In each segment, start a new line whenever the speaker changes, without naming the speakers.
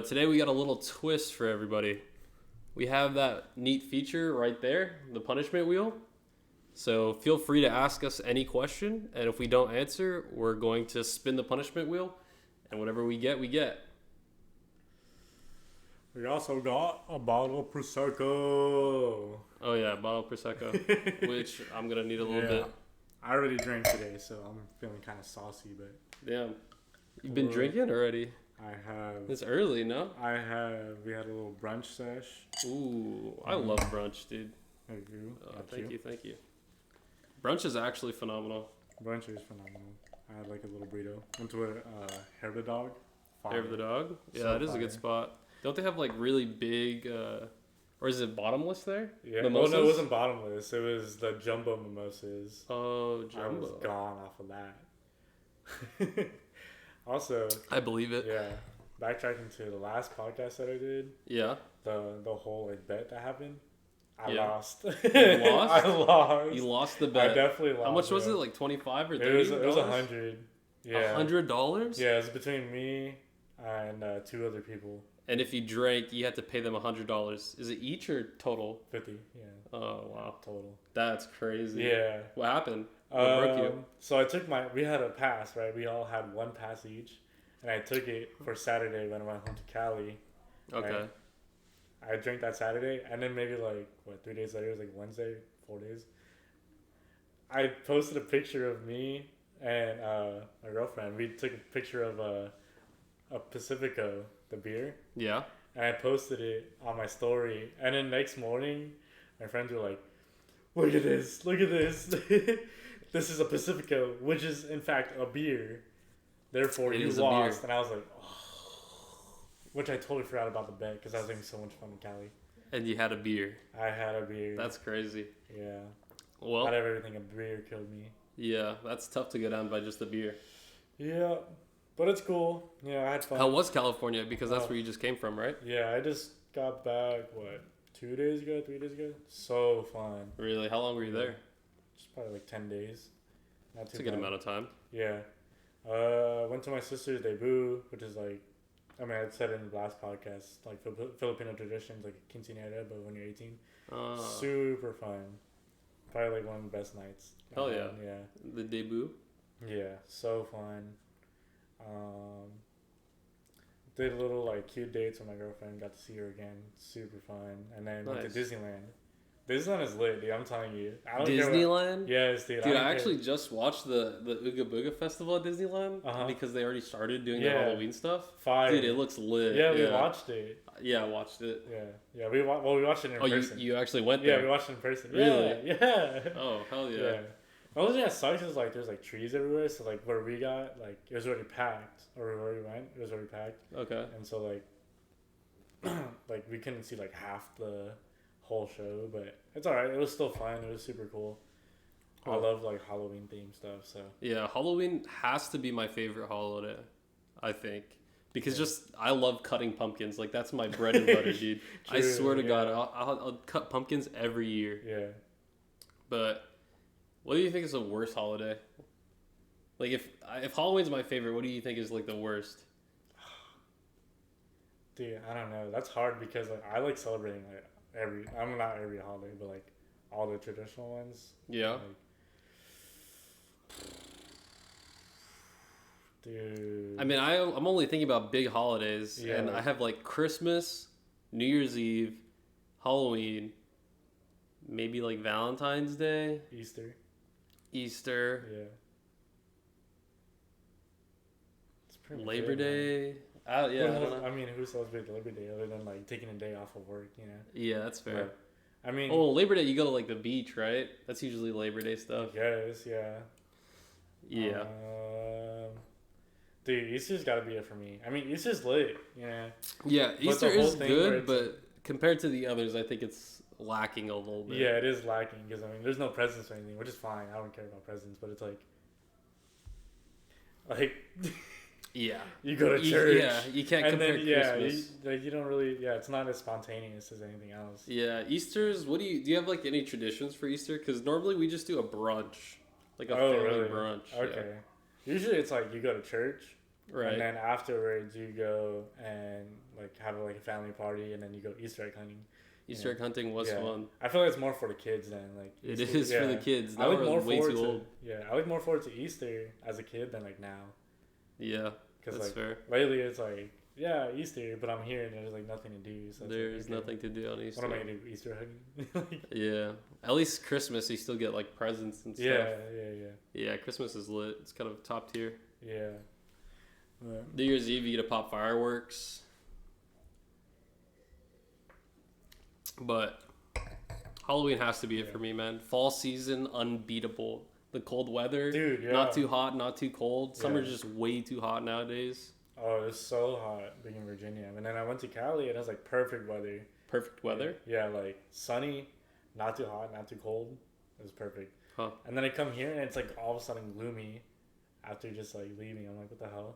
Today we got a little twist for everybody. We have that neat feature right there, the punishment wheel. So feel free to ask us any question, and if we don't answer, we're going to spin the punishment wheel, and whatever we get, we get.
We also got a bottle of Prosecco.
Oh yeah, bottle of Prosecco, which I'm gonna need a little bit.
I already drank today, so I'm feeling kind of saucy, but
Damn, you've been drinking already?
I have.
It's early, no?
We had a little brunch sesh.
Ooh, I love brunch, dude.
Thank you.
Thank you. Brunch is actually phenomenal.
Brunch is phenomenal. I had like a little burrito. Went to a Hair of the Dog.
Hair of the Dog? Yeah,
So
that is a good spot. Don't they have like really big, or is it bottomless there?
Yeah,
Mimosas?
well, no, it wasn't bottomless. It was the jumbo mimosas.
Oh,
I
jumbo.
was gone off of that. Also,
I believe it.
yeah, backtracking to the last podcast that I did,
Yeah.
the whole like bet that happened, I
Yeah.
lost.
lost?
I lost.
You lost the
I
bet.
definitely lost.
How much was
bro.
it? Like 25 or 30?
It was 100. Yeah.
$100?
Yeah, it was between me and two other people.
And if you drank, you had to pay them $100. Is it each or total?
50. Yeah.
Oh wow,
Total.
that's crazy.
Yeah.
What happened? What broke you?
So I took we had a pass, right? We all had one pass each, and I took it for Saturday when I went home to Cali.
Okay.
Right? I drank that Saturday, and then maybe 3 days later, it was like Wednesday, 4 days. I posted a picture of me and my girlfriend. We took a picture of a Pacifico, the beer,
Yeah.
and I posted it on my story. And then next morning, my friends were like, "Look at this! Look at this! This is a Pacifico, which is in fact a beer. Therefore,
It
you
is a
lost."
beer.
And I was like, "Oh," which I totally forgot about the bet because I was having so much fun in Cali.
And you had a beer.
I had a beer.
That's crazy.
Yeah.
Well,
Out of everything, a beer killed me.
yeah, that's tough to go down by just a beer.
Yeah, but it's cool. Yeah, I had fun.
How was California? Because that's
Oh.
where you just came from, right?
Yeah, I just got back, 2 days ago, 3 days ago? So fun.
Really? How long were you there?
Just probably like 10 days. Not
It's
too
a good
bad.
amount of time.
Yeah. Went to my sister's debut, which is like, I mean, I said in the last podcast, like Filipino traditions, like quinceañera, but when you're 18. Super fun. Probably like one of the best nights.
Hell yeah.
Yeah.
The debut?
Yeah, so fun. Did a little like cute dates with my girlfriend. Got to see her again. Super fun. And then went
Nice.
to Disneyland. Disneyland is lit, dude. I'm telling you. I don't care
Disneyland?
Yes, dude.
Dude,
don't
I
care.
actually just watched the Ooga Booga Festival at Disneyland because they already started doing their
Yeah.
Halloween stuff.
Fire.
Dude, it looks lit.
Yeah, we watched it.
Yeah, I watched it.
Yeah. We watched it in
Oh,
person.
you actually went
Yeah,
there?
we watched it in person.
Really?
Yeah.
Oh, hell yeah.
Yeah. The only thing that sucks is like there's like trees everywhere. So like where we got like it was already packed, or where we went it was already packed,
Okay.
and so like like we couldn't see like half the whole show, but it's alright. It was still fun. It was super cool. I
Cool.
love like Halloween themed stuff. So
Yeah, Halloween has to be my favorite holiday, I think. Because just, I love cutting pumpkins. Like, that's my bread and butter, dude. I
True,
swear to
yeah.
God, I'll cut pumpkins every year.
yeah.
But what do you think is the worst holiday? Like, if Halloween's my favorite, what do you think is, like, the worst?
Dude, I don't know. That's hard because like I like celebrating like I'm not every holiday, but like all the traditional ones.
Yeah.
Like, dude.
I mean, I'm only thinking about big holidays,
Yeah,
and
like-
I have, like, Christmas, New Year's Eve, Halloween, maybe, like, Valentine's Day,
Easter.
Easter,
Yeah. It's pretty much
Labor
it, man.
Day. Yeah, I don't know.
I mean, who celebrates Labor Day other than like taking a day off of work, you know?
Yeah, that's fair.
But, I mean,
Oh, Labor Day, you go to like the beach, right? That's usually Labor Day
I
stuff.
guess, yeah.
Yeah.
Dude, Easter's got to be it for me. I mean, Easter's lit, yeah.
Yeah,
the
Easter
whole
is
thing where
good,
it's-
but compared to the others, I think it's lacking a little bit.
Yeah, it is lacking because I mean, there's no presents or anything, which is fine. I don't care about presents, but it's like
Yeah.
you go to church,
Yeah, you can't
and
compare
then
Christmas.
you don't really, it's not as spontaneous as anything else.
Yeah, Easter's, do you have like any traditions for Easter? Because normally we just do a brunch. Like a
Oh,
family
really?
brunch.
Okay. Usually it's like you go to church,
Right.
And then afterwards, you go and like have like a family party, and then you go Easter egg hunting.
Easter egg hunting was fun.
I feel like it's more for the kids than like
It
Easter.
is for the kids.
I
Now
look
we're
more
way
forward
too
to
old.
I look more forward to Easter as a kid than like now.
Yeah,
Because
that's
like
fair.
lately it's like Easter, but I'm here and there's like nothing to do. So
There's
like, okay,
nothing to do on Easter.
What am I gonna do? Easter hugging?
Yeah, at least Christmas you still get like presents and stuff.
yeah.
Yeah, Christmas is lit. It's kind of top tier.
Yeah.
New Year's Eve you get to pop fireworks. But Halloween has to be it for me, man. Fall season, unbeatable. The cold weather,
Dude, yeah.
not too hot, not too cold. Summer's
Yeah.
just way too hot nowadays.
Oh, it's so hot being in Virginia. And then I went to Cali and it was like perfect weather.
Perfect weather.
Yeah, like sunny, not too hot, not too cold. It was perfect.
Huh.
And then I come here and it's like all of a sudden gloomy after just like leaving. I'm like, what the hell?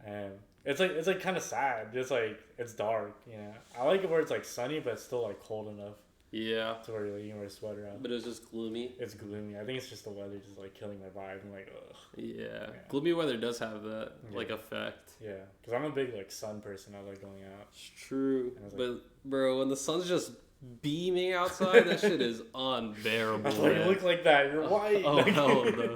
And it's like kind of sad. Just like it's dark, you know. I like it where it's like sunny but it's still like cold enough
Yeah,
to where like, you can wear a sweater out.
but it was just gloomy.
It's gloomy. I think it's just the weather just like killing my vibe. I'm like, ugh.
Yeah. Gloomy weather does have that like
Yeah.
effect.
Yeah, because I'm a big like sun person. I like going out.
It's true.
And I was
But bro, when the sun's just beaming outside, that shit is unbearable.
That's why you
man.
look like that. You're white.
Oh hell no.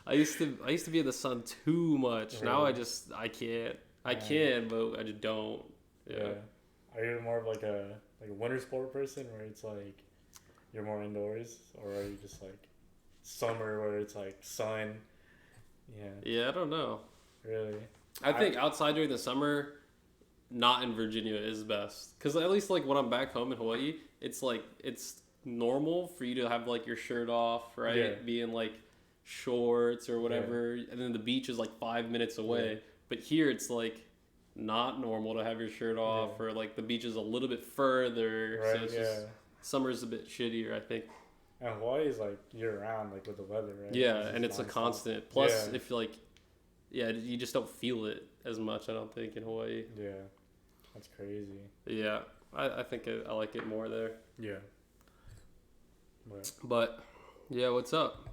I used to be in the sun too much.
Really?
Now I can't. I can, but I just don't. Yeah.
Are you more of like a winter sport person where it's like you're more indoors, or are you just like summer where it's like sun? Yeah.
Yeah, I don't know.
Really.
I think outside during the summer, not in Virginia is best. Cause at least like when I'm back home in Hawaii, it's like it's normal for you to have like your shirt off, right?
Yeah.
Be in like shorts or whatever, and then the beach is like 5 minutes away.
Yeah.
But here it's like not normal to have your shirt off, or like the beach is a little bit further.
Right.
So it's
Yeah.
just summer's a bit shittier, I think.
And Hawaii is like year round, like with the weather, right?
Yeah,
just
and it's a
nonstop.
constant. Plus,
Yeah.
if like, yeah, you just don't feel it as much. I don't think in Hawaii.
Yeah. That's crazy.
Yeah, I think I like it more there.
Yeah. But
But yeah, what's up?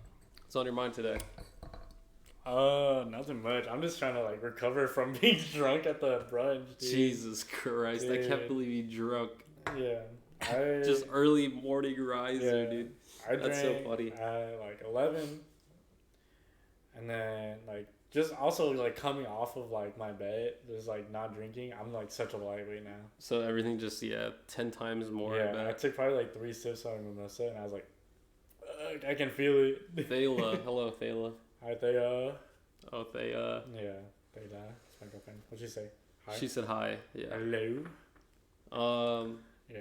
What's on your mind today?
nothing much. I'm just trying to like recover from being drunk at the brunch. Dude.
Jesus Christ, I can't
Dude.
believe you drunk.
Yeah. I
Just early morning riser,
Yeah.
dude.
I
That's so
drank
funny.
at like 11, and then like just also like coming off of like my bed, just like not drinking. I'm like such a lightweight now.
So everything just 10 times more.
Yeah,
I
I
bet.
took probably like 3 sips of mimosa, and I was like, "Ugh, I can feel it.
Thela, hello Thela.
Hi, Thea.
Oh Thea.
Yeah, Thea. That's my girlfriend. What'd she say? Hi.
She said hi. Yeah.
Hello. Yeah.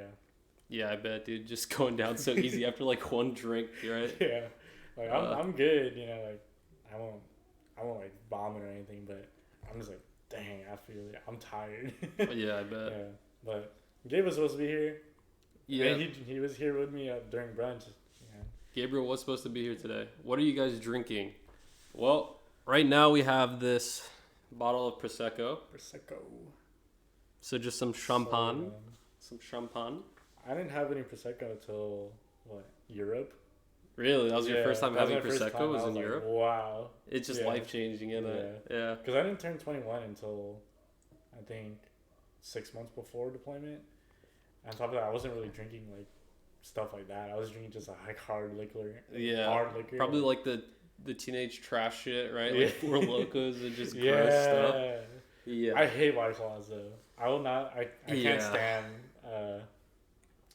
Yeah, I bet, dude. Just going down so easy after like one drink, right?
Yeah. Like I'm good, you know. Like I won't like vomit or anything, but I'm just like, dang, I feel it. I'm tired.
Yeah, I bet.
Yeah, but Gabe was supposed to be here.
Yeah.
And he was here with me during brunch. Yeah.
Gabriel was supposed to be here today. What are you guys drinking? Well, right now we have this bottle of Prosecco.
Prosecco.
So just some champagne.
So,
Some champagne.
I didn't have any Prosecco till what? Europe.
Really? That was your first time
that was
having
my first
Prosecco?
time.
Was
I
in
like,
Europe?
Wow.
It's just
Yeah.
life changing, isn't it? Yeah.
Because I didn't turn 21 until I think 6 months before deployment. And on top of that, I wasn't really drinking like stuff like that. I was drinking just like hard liquor.
Yeah.
Hard liquor.
Probably like the teenage trash shit, right?
Yeah.
Like Four Locos and just
yeah.
gross stuff. Yeah.
I hate White Claws though. I will not. I
Yeah.
can't stand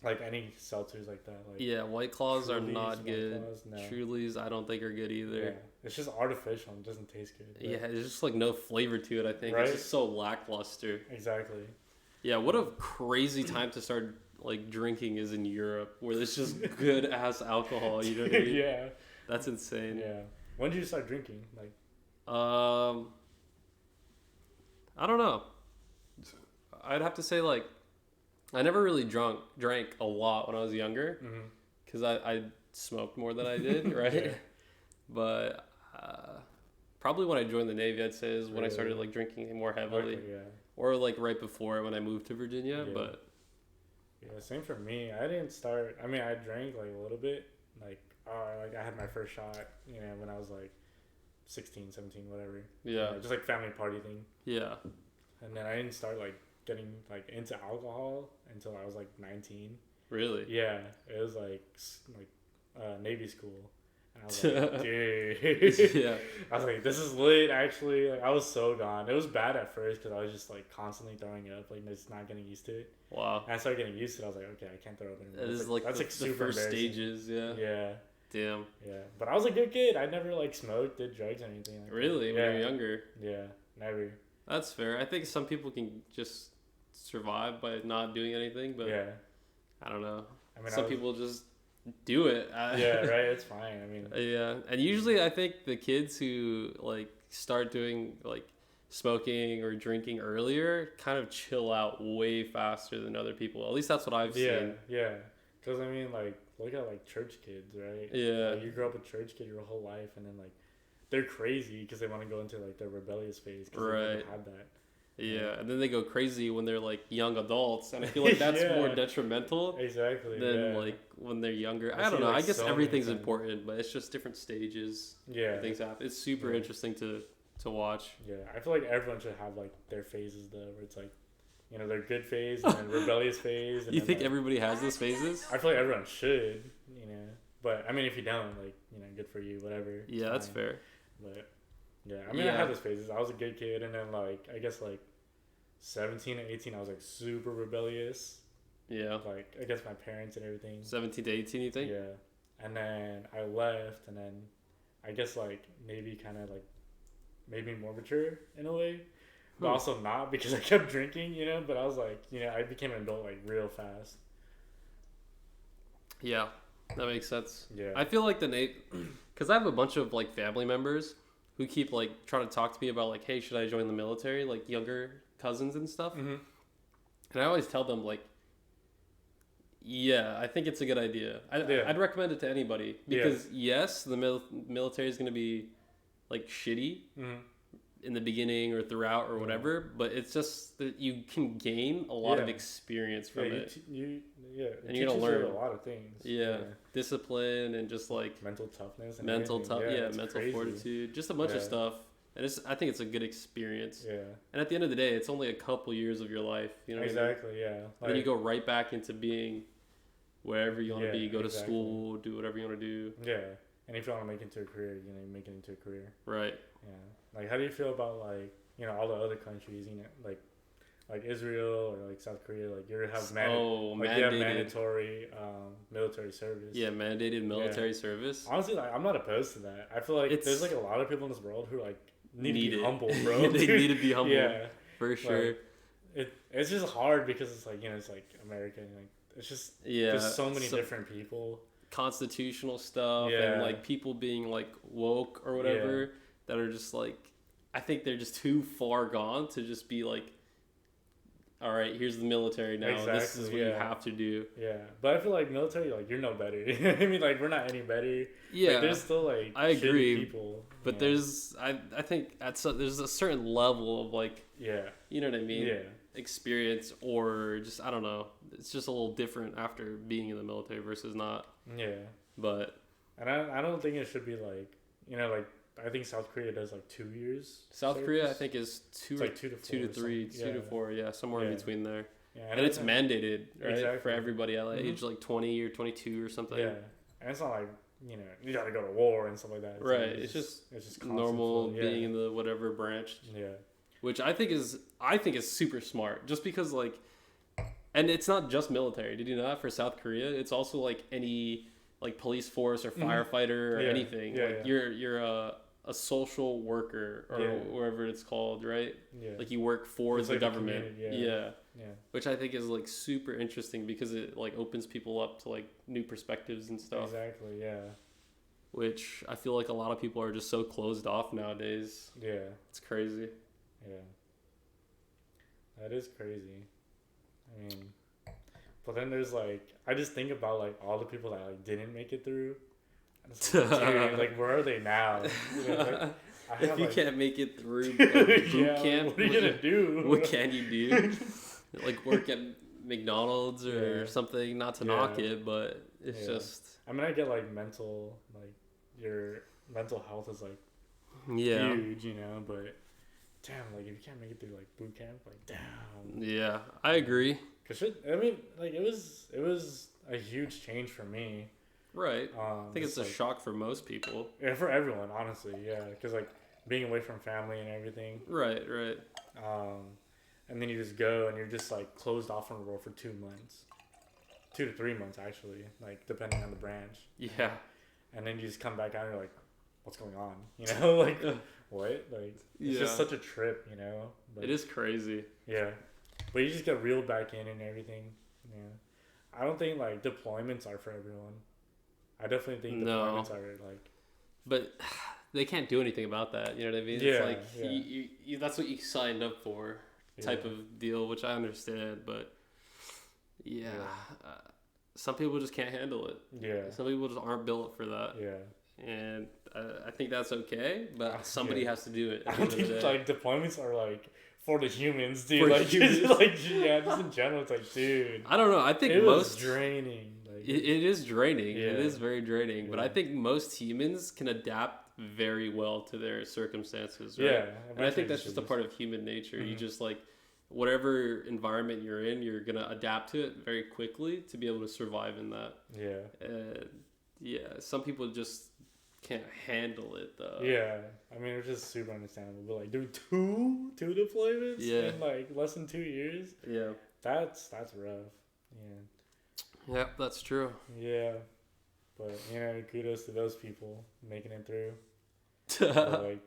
like any seltzers like that. Like
Yeah, White Claws are
Trulies,
not
White
good.
Claws, no.
Trulies, I don't think are good either.
Yeah, it's just artificial. It doesn't taste good. but-
Yeah, there's just like no flavor to it, I think.
Right?
It's just so lackluster.
Exactly.
Yeah, what a crazy time to start like drinking is in Europe, where there's just good ass alcohol. You know what I mean?
Yeah.
That's insane.
Yeah. When did you start drinking? Like.
I don't know. I'd have to say like, I never really drank a lot when I was younger,
Mm-hmm.
because I smoked more than I did, right?
Yeah.
But probably when I joined the Navy, I'd say is when I
Really?
started like drinking more heavily,
Okay, yeah.
or like right before when I moved to Virginia.
Yeah.
But
Yeah, same for me. I didn't start. I mean, I drank like a little bit. Like I had my first shot, you know, when I was like 16, 17, whatever.
Yeah.
Just like family party thing.
Yeah.
And then I didn't start like getting like into alcohol until I was like 19.
Really?
Yeah, it was like Navy school. And I was like, dude.
Yeah.
I was like, this is lit, actually. Like, I was so gone. It was bad at first because I was just like constantly throwing up, like just not getting used to it.
Wow.
And I started getting used to it. I was like, okay, I can't throw up anymore.
That is
That's
the
super
first
embarrassing.
stages. Yeah.
Yeah,
Damn.
yeah. But I was a good kid. I never like smoked, did drugs, or anything like
Really?
that.
When
Yeah.
you're younger?
Yeah, never.
That's fair. I think some people can just survive by not doing anything, but
Yeah.
I don't know.
I mean,
Some people just do it.
Yeah, right. It's fine. I mean,
Yeah, and usually I think the kids who like start doing like smoking or drinking earlier kind of chill out way faster than other people. At least that's what I've
yeah,
seen.
yeah. Because I mean, like, look at like church kids, right?
Yeah.
Like, you grow up a church kid your whole life, and then like they're crazy because they want to go into like their rebellious phase because they never
Right.
had that.
Yeah, and then they go crazy when they're like young adults, and I feel like that's
Yeah.
more detrimental
Exactly.
than
yeah.
like when they're younger.
I
I don't
see,
know.
like,
I guess
so many
everything's
times.
important, but it's just different stages.
Yeah.
Things happen. It's super
Yeah.
interesting to watch.
Yeah. I feel like everyone should have like their phases though, where it's like, you know, their good phase and then rebellious phase. And
You
then,
think
like,
everybody has those phases?
I feel like everyone should, you know. But I mean, if you don't, like, you know, good for you, whatever. it's
Yeah, that's
fine.
fair.
But yeah, I mean, I
Yeah.
had those phases. I was a good kid, and then like I guess like 17 and 18, I was like super rebellious,
Yeah.
like against my parents and everything.
17 to 18, you think?
Yeah, and then I left, and then I guess like maybe kind of like made me more mature in a way, but
Hmm.
also not because I kept drinking, you know. But I was like, you know, I became an adult like real fast.
Yeah, that makes sense.
Yeah.
I feel like because I have a bunch of like family members who keep like trying to talk to me about like, hey, should I join the military? Like younger cousins and stuff.
Mm-hmm.
And I always tell them like, yeah, I think it's a good idea.
Yeah.
I'd recommend it to anybody because yes, the military is going to be like shitty
Mm-hmm.
in the beginning or throughout or whatever, but it's just that you can gain a lot of
Yeah.
experience
Yeah,
from
you,
it.
it
And you're gonna
teaches you
learn.
a lot of things.
Yeah. Discipline and just like
Mental toughness. And
mental
everything.
yeah,
it's
mental
crazy.
fortitude, just a bunch of
Yeah.
stuff. And I think it's a good experience.
Yeah.
And at the end of the day, it's only a couple years of your life. You know what I mean?
Exactly. Yeah.
Then you go right back into being wherever you want to
Yeah,
be. Go to
exactly.
school, do whatever you want to do.
Yeah. And if you want to make it into a career, you know, you make it into a career.
Right.
Yeah. Like, how do you feel about like, you know, all the other countries, you know, like Israel or like South Korea, like you have you have
mandated.
mandatory military service.
Yeah, mandated military service.
Honestly, like I'm not opposed to that. I feel like
It's-
there's like a lot of people in this world who like need
Need
to be
it.
humble, bro.
They
dude.
need to be humble.
Yeah.
For sure.
It's just hard because it's like, you know, it's like America and like it's just
Yeah.
there's so many different people.
Constitutional stuff
Yeah.
and like people being like woke or whatever that are just like, I think they're just too far gone to just be like, all right, here's the military now. This is
Exactly,
what you
yeah.
have to do.
Yeah, but I feel like military, like you're no better. You know what I mean, like we're not any better.
Yeah.
Like, there's still like
I
shitty
agree,
people,
But
you know?
there's, I think there's a certain level of like,
yeah,
you know what I mean?
yeah,
Experience or just, I don't know. It's just a little different after being in the military versus not.
yeah.
But
And I don't think it should be like, you know, like I think South Korea does like 2 years.
South
service.
Korea, I think, is two,
It's like 2 to 4
2 to
or
3,
something.
2 to
Yeah.
4, yeah, somewhere in
Yeah.
between there.
Yeah,
And it's
then-
mandated, right, for
Exactly.
everybody at
Mhm.
age like 20 or 22 or something.
Yeah, and it's not like, you know, you got to go to war and stuff like that.
Right,
like,
it's just
constant
Normal
flow.
being in the whatever branch,
Yeah,
which I think is super smart. Just because like, and it's not just military. Did you know that for South Korea, it's also like any like police force or firefighter or
Yeah,
anything.
yeah,
Like
yeah.
you're a social worker or
Yeah.
whatever it's called, right?
yeah,
Like you work for
It's
the
like the
government.
community,
Yeah.
yeah,
Which I think is like super interesting because it like opens people up to like new perspectives and stuff.
exactly. Yeah,
Which I feel like a lot of people are just so closed off nowadays.
yeah,
It's crazy.
yeah. That is crazy. I mean, but then there's like, I just think about like all the people that like didn't make it through. And it's like, dude, like where are they now? You know, like, I
If
have,
you
like-
can't make it through like, boot
Yeah,
camp,
what are you gonna do?
what can you do? Like work at McDonald's or
Yeah.
something. Not to
Yeah.
knock it, but it's
Yeah.
just
I mean, I get like mental, like your mental health is like
Yeah.
huge, you know. But damn, like if you can't make it through like boot camp, like damn.
Yeah, I agree.
Cause shit, I mean, like it was a huge change for me.
Right. I think it's a
like,
shock for most people.
yeah, for everyone, honestly, yeah. Cause like being away from family and everything,
Right, right.
and then you just go and you're just like closed off from the world for 2 months, 2 to 3 months actually, like depending on the branch.
Yeah.
And then you just come back out and you're like, what's going on? You know, like what? Like it's just such a trip, you know. But,
It is crazy.
Yeah, but you just get reeled back in and everything. Yeah, I don't think like deployments are for everyone. I definitely think
No.
deployments are like.
But they can't do anything about that. You know what I mean?
Yeah,
It's like
yeah.
you, that's what you signed up for, type
Yeah.
of deal, which I understand. But yeah, some people just can't handle it.
Yeah.
Some people just aren't built for that.
Yeah.
And I think that's okay. But somebody
Yeah.
has to do it.
I
At the
don't
end of the
think
day.
like deployments are like for the humans, dude.
For
Like
humans.
just like yeah, just in general, it's like dude.
I don't know. I think
It was
most
draining. Like
it is draining.
Yeah.
It is very draining. But
Yeah.
I think most humans can adapt very well to their circumstances. Right?
yeah,
And I think that's just a part of human nature. You
Mhm.
just like whatever environment you're in, you're gonna adapt to it very quickly to be able to survive in that.
Yeah.
Yeah, some people just can't handle it though.
Yeah, I mean it's just super understandable. But like doing two deployments
Yeah.
in like less than 2 years,
Yeah.
that's rough. Yeah,
Yep, that's true.
yeah. But you know, kudos to those people making it through. But, like,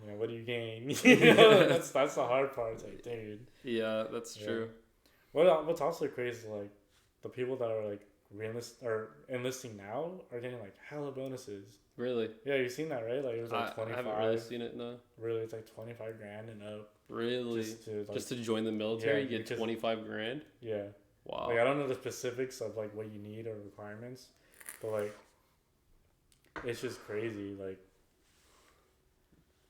you know, what do you gain? You know, that's the hard part. It's like, dude.
Yeah, that's
Yeah.
true.
What's also crazy is like the people that are like enlisting now are getting like hella bonuses.
Really.
Yeah, you've seen that, right? Like it was like
I
25.
haven't really seen it, no.
Really, it's like 25 grand and up.
Really?
Just to
Join the military,
yeah,
you get
because-
25 grand?
yeah.
Wow.
Like I don't know the specifics of like what you need or requirements, but like it's just crazy. Like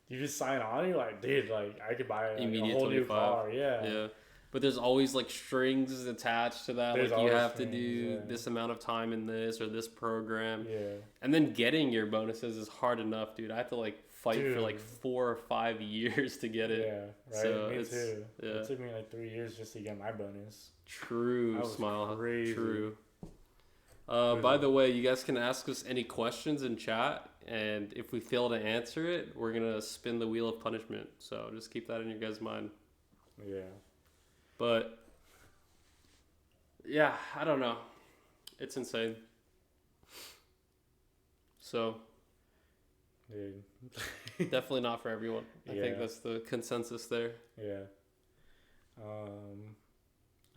you just sign on, and you're like, dude, like I could buy like, a
Immediate
whole new
25.
car. Yeah.
Yeah. But there's always like strings attached to that.
There's
like you
always
have to
strings,
do
yeah.
this amount of time in this or this program.
Yeah.
And then getting your bonuses is hard enough, dude. I have to like fight for like
Dude.
4 or 5 years to get it.
Yeah. Right.
So
Me
it's-
too.
yeah.
It took me like 3 years just to get my bonus.
True,
That was
Smile.
crazy.
True.
Crazy.
By the way, you guys can ask us any questions in chat, and if we fail to answer it, we're gonna spin the wheel of punishment. So just keep that in your guys' mind.
Yeah.
But yeah, I don't know. It's insane. So
Dude.
definitely not for everyone. I
Yeah.
think that's the consensus there.
Yeah.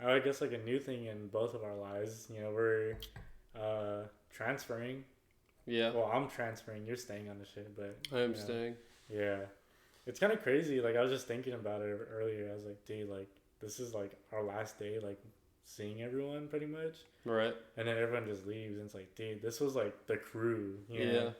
I guess like a new thing in both of our lives, you know, we're transferring.
Yeah,
Well, I'm transferring. You're staying on the shit, but
I am
yeah.
staying.
Yeah, it's kind of crazy. Like I was just thinking about it earlier. I was like, dude, like this is like our last day, like seeing everyone pretty much,
Right.
and then everyone just leaves, and it's like, dude, this was like the crew. You know?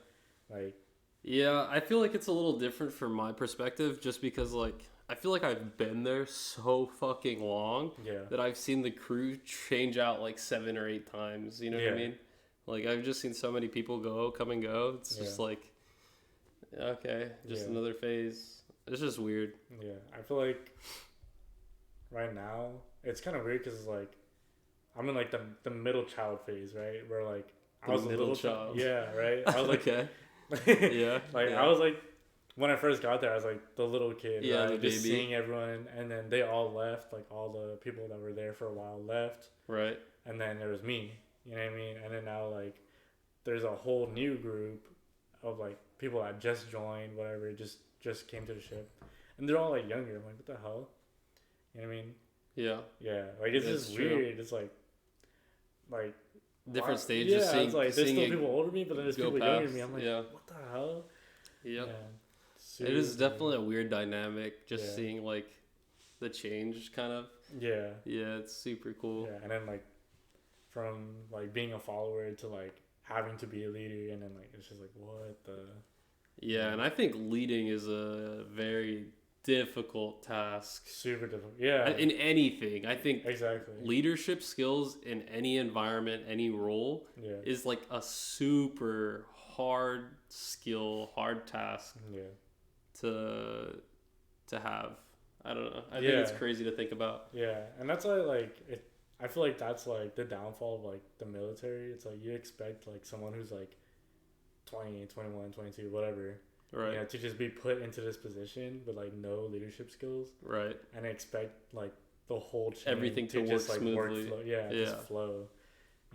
Like
Yeah, I feel like it's a little different from my perspective just because, like, I feel like I've been there so fucking long
yeah,
that I've seen the crew change out like 7 or 8 times. You know what I
Yeah.
mean? Like, I've just seen so many people come and go. It's just
Yeah.
like, okay, just
Yeah.
another phase. It's just weird.
yeah. I feel like right now it's kind of weird because like I'm in like the middle child phase, right? Where like I
The
was a
middle
little
child.
Yeah, right. I was like,
okay. Yeah.
like
yeah.
I was like when I first got there, I was like the little kid,
Yeah,
right?
the
Just
baby.
seeing everyone, and then they all left. Like all the people that were there for a while left,
Right.
and then there was me. You know what I mean? And then now like there's a whole new group of like people that just joined, whatever, just came to the ship, and they're all like younger. I'm like, what the hell? You know what I mean?
Yeah.
Yeah, like it's
That's
just
true.
weird. It's like
Different
wow.
stages.
Yeah,
seeing,
it's like there's
seeing
still
it
people older than me, but then there's
go
people younger
past.
than me. I'm like,
Yeah.
what the hell?
Yep.
Yeah.
It is
Super
definitely a weird dynamic just
Yeah.
seeing like the change kind of.
Yeah.
Yeah, it's super cool.
Yeah, and then like from like being a follower to like having to be a leader, and then like it's just like what the
Yeah, and I think leading is a very difficult task.
super difficult. Yeah,
In anything, I think
exactly.
leadership skills in any environment, any role,
Yeah,
is like a super hard skill, hard task.
yeah,
to have. I don't know. I think it's crazy to think about.
Yeah, and that's why like it. I feel like that's like the downfall of like the military. It's like you expect like someone who's like 20, 21, 22, whatever,
Right.
you know, to just be put into this position with like no leadership skills,
Right.
and expect like the whole chain
Everything to work
just like
smoothly.
work flow, just flow,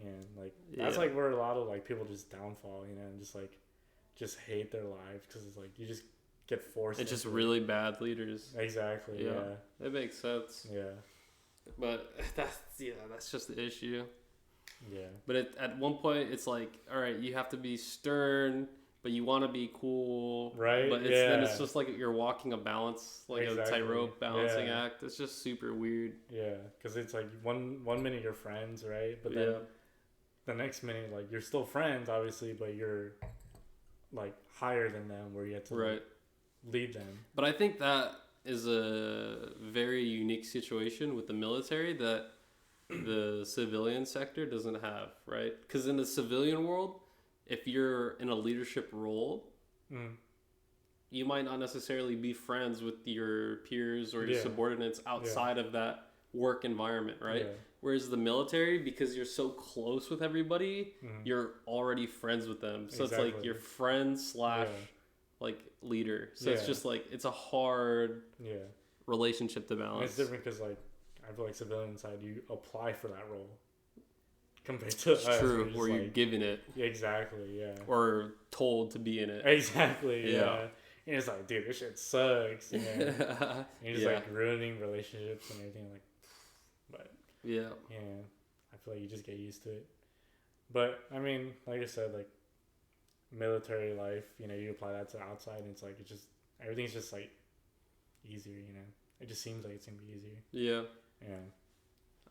and like that's like where a lot of like people just downfall, you know, and just hate their lives because it's like you just get forced.
It's just really bad leaders.
Exactly. Yeah.
It makes sense.
Yeah.
But that's just the issue.
Yeah.
But at one point, it's like, all right, you have to be stern, but you want to be cool,
right?
But then it's just like you're walking a balance, like a tightrope balancing act. It's just super weird.
Yeah, because it's like one minute you're friends, right? But then the next minute, like you're still friends, obviously, but you're like higher than them, where you have to like, lead them.
But I think that is a very unique situation with the military that the civilian sector doesn't have, right? Because in the civilian world, if you're in a leadership role, you might not necessarily be friends with your peers or your subordinates outside of that work environment, right? Whereas the military, because you're so close with everybody, you're already friends with them. So it's like your friend / like leader. So it's just like it's a hard relationship to balance.
And it's different because like I feel like civilian side, you apply for that role compared to us.
True, where you're given it.
Exactly, yeah.
Or told to be in it.
Exactly, yeah. And it's like, dude, this shit sucks. You know? And you're just like ruining relationships and everything. Like, but yeah, I feel like you just get used to it. But I mean, like I said, like military life, you know, you apply that to outside, and it's like it's just everything's just like easier. You know, it just seems like it's gonna be easier.
Yeah.
Yeah.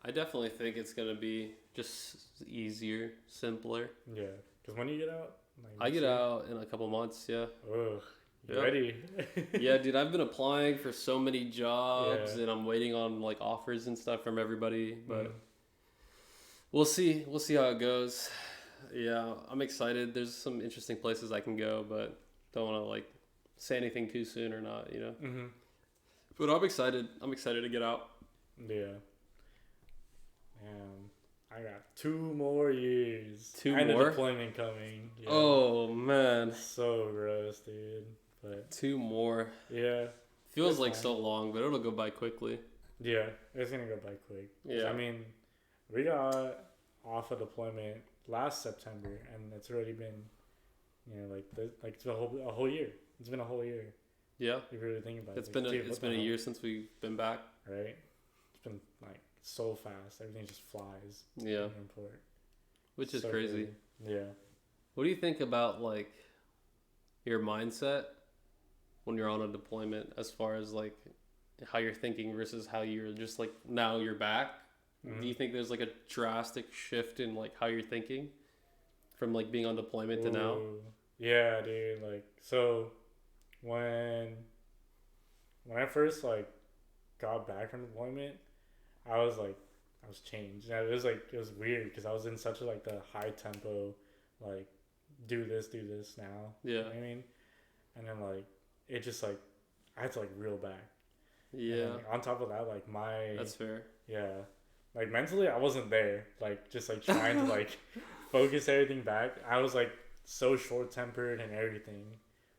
I definitely think it's gonna be just easier, simpler.
Yeah, because when you get out,
like, I get out in a couple months. Yeah.
Ugh. Ready?
Yeah, dude, I've been applying for so many jobs, and I'm waiting on like offers and stuff from everybody. But we'll see. We'll see how it goes. Yeah, I'm excited. There's some interesting places I can go, but don't want to like say anything too soon or not. You know. But I'm excited. I'm excited to get out.
Yeah. I got 2 more years.
2
and
more?
And a deployment coming. Yeah.
Oh, man.
So gross, dude. But
2 more.
Yeah.
Feels like so long, but it'll go by quickly.
Yeah, it's going to go by quick.
Yeah.
I mean, we got off of deployment last September, and it's already been, you know, like it's been a whole year. It's been a whole year.
Yeah.
If you really think about it.
It's been a year since we've been back.
Right? It's been like so fast. Everything just flies.
Yeah. Which is so crazy.
Good. Yeah.
What do you think about like your mindset when you're on a deployment, as far as like how you're thinking versus how you're just like now you're back? Do you think there's like a drastic shift in like how you're thinking from like being on deployment to now?
Yeah, dude. Like, so when I first like got back from deployment, I was changed. And it was weird because I was in such a like the high tempo, like do this now.
Yeah.
You know what I mean? And then like it just like I had to like reel back.
Yeah.
And, like, on top of that, like
That's fair.
Yeah. Like mentally I wasn't there. Like just like trying to like focus everything back. I was like so short tempered and everything.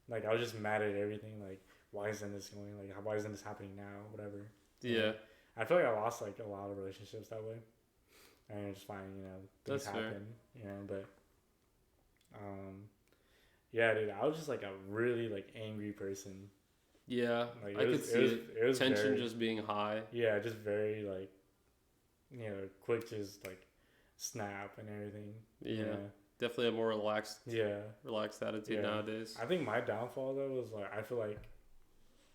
Like I was just mad at everything. Like why isn't this going? Like why isn't this happening now? Whatever.
Yeah.
I feel like I lost like a lot of relationships that way. And it's fine, you know, things happen. Fair. You know, but yeah, dude, I was just like a really like angry person.
Yeah,
like,
I could see it. It was tension just being high.
Yeah, just very like, you know, quick, just like snap and everything.
Yeah, definitely a more relaxed. Relaxed attitude nowadays.
I think my downfall though was like I feel like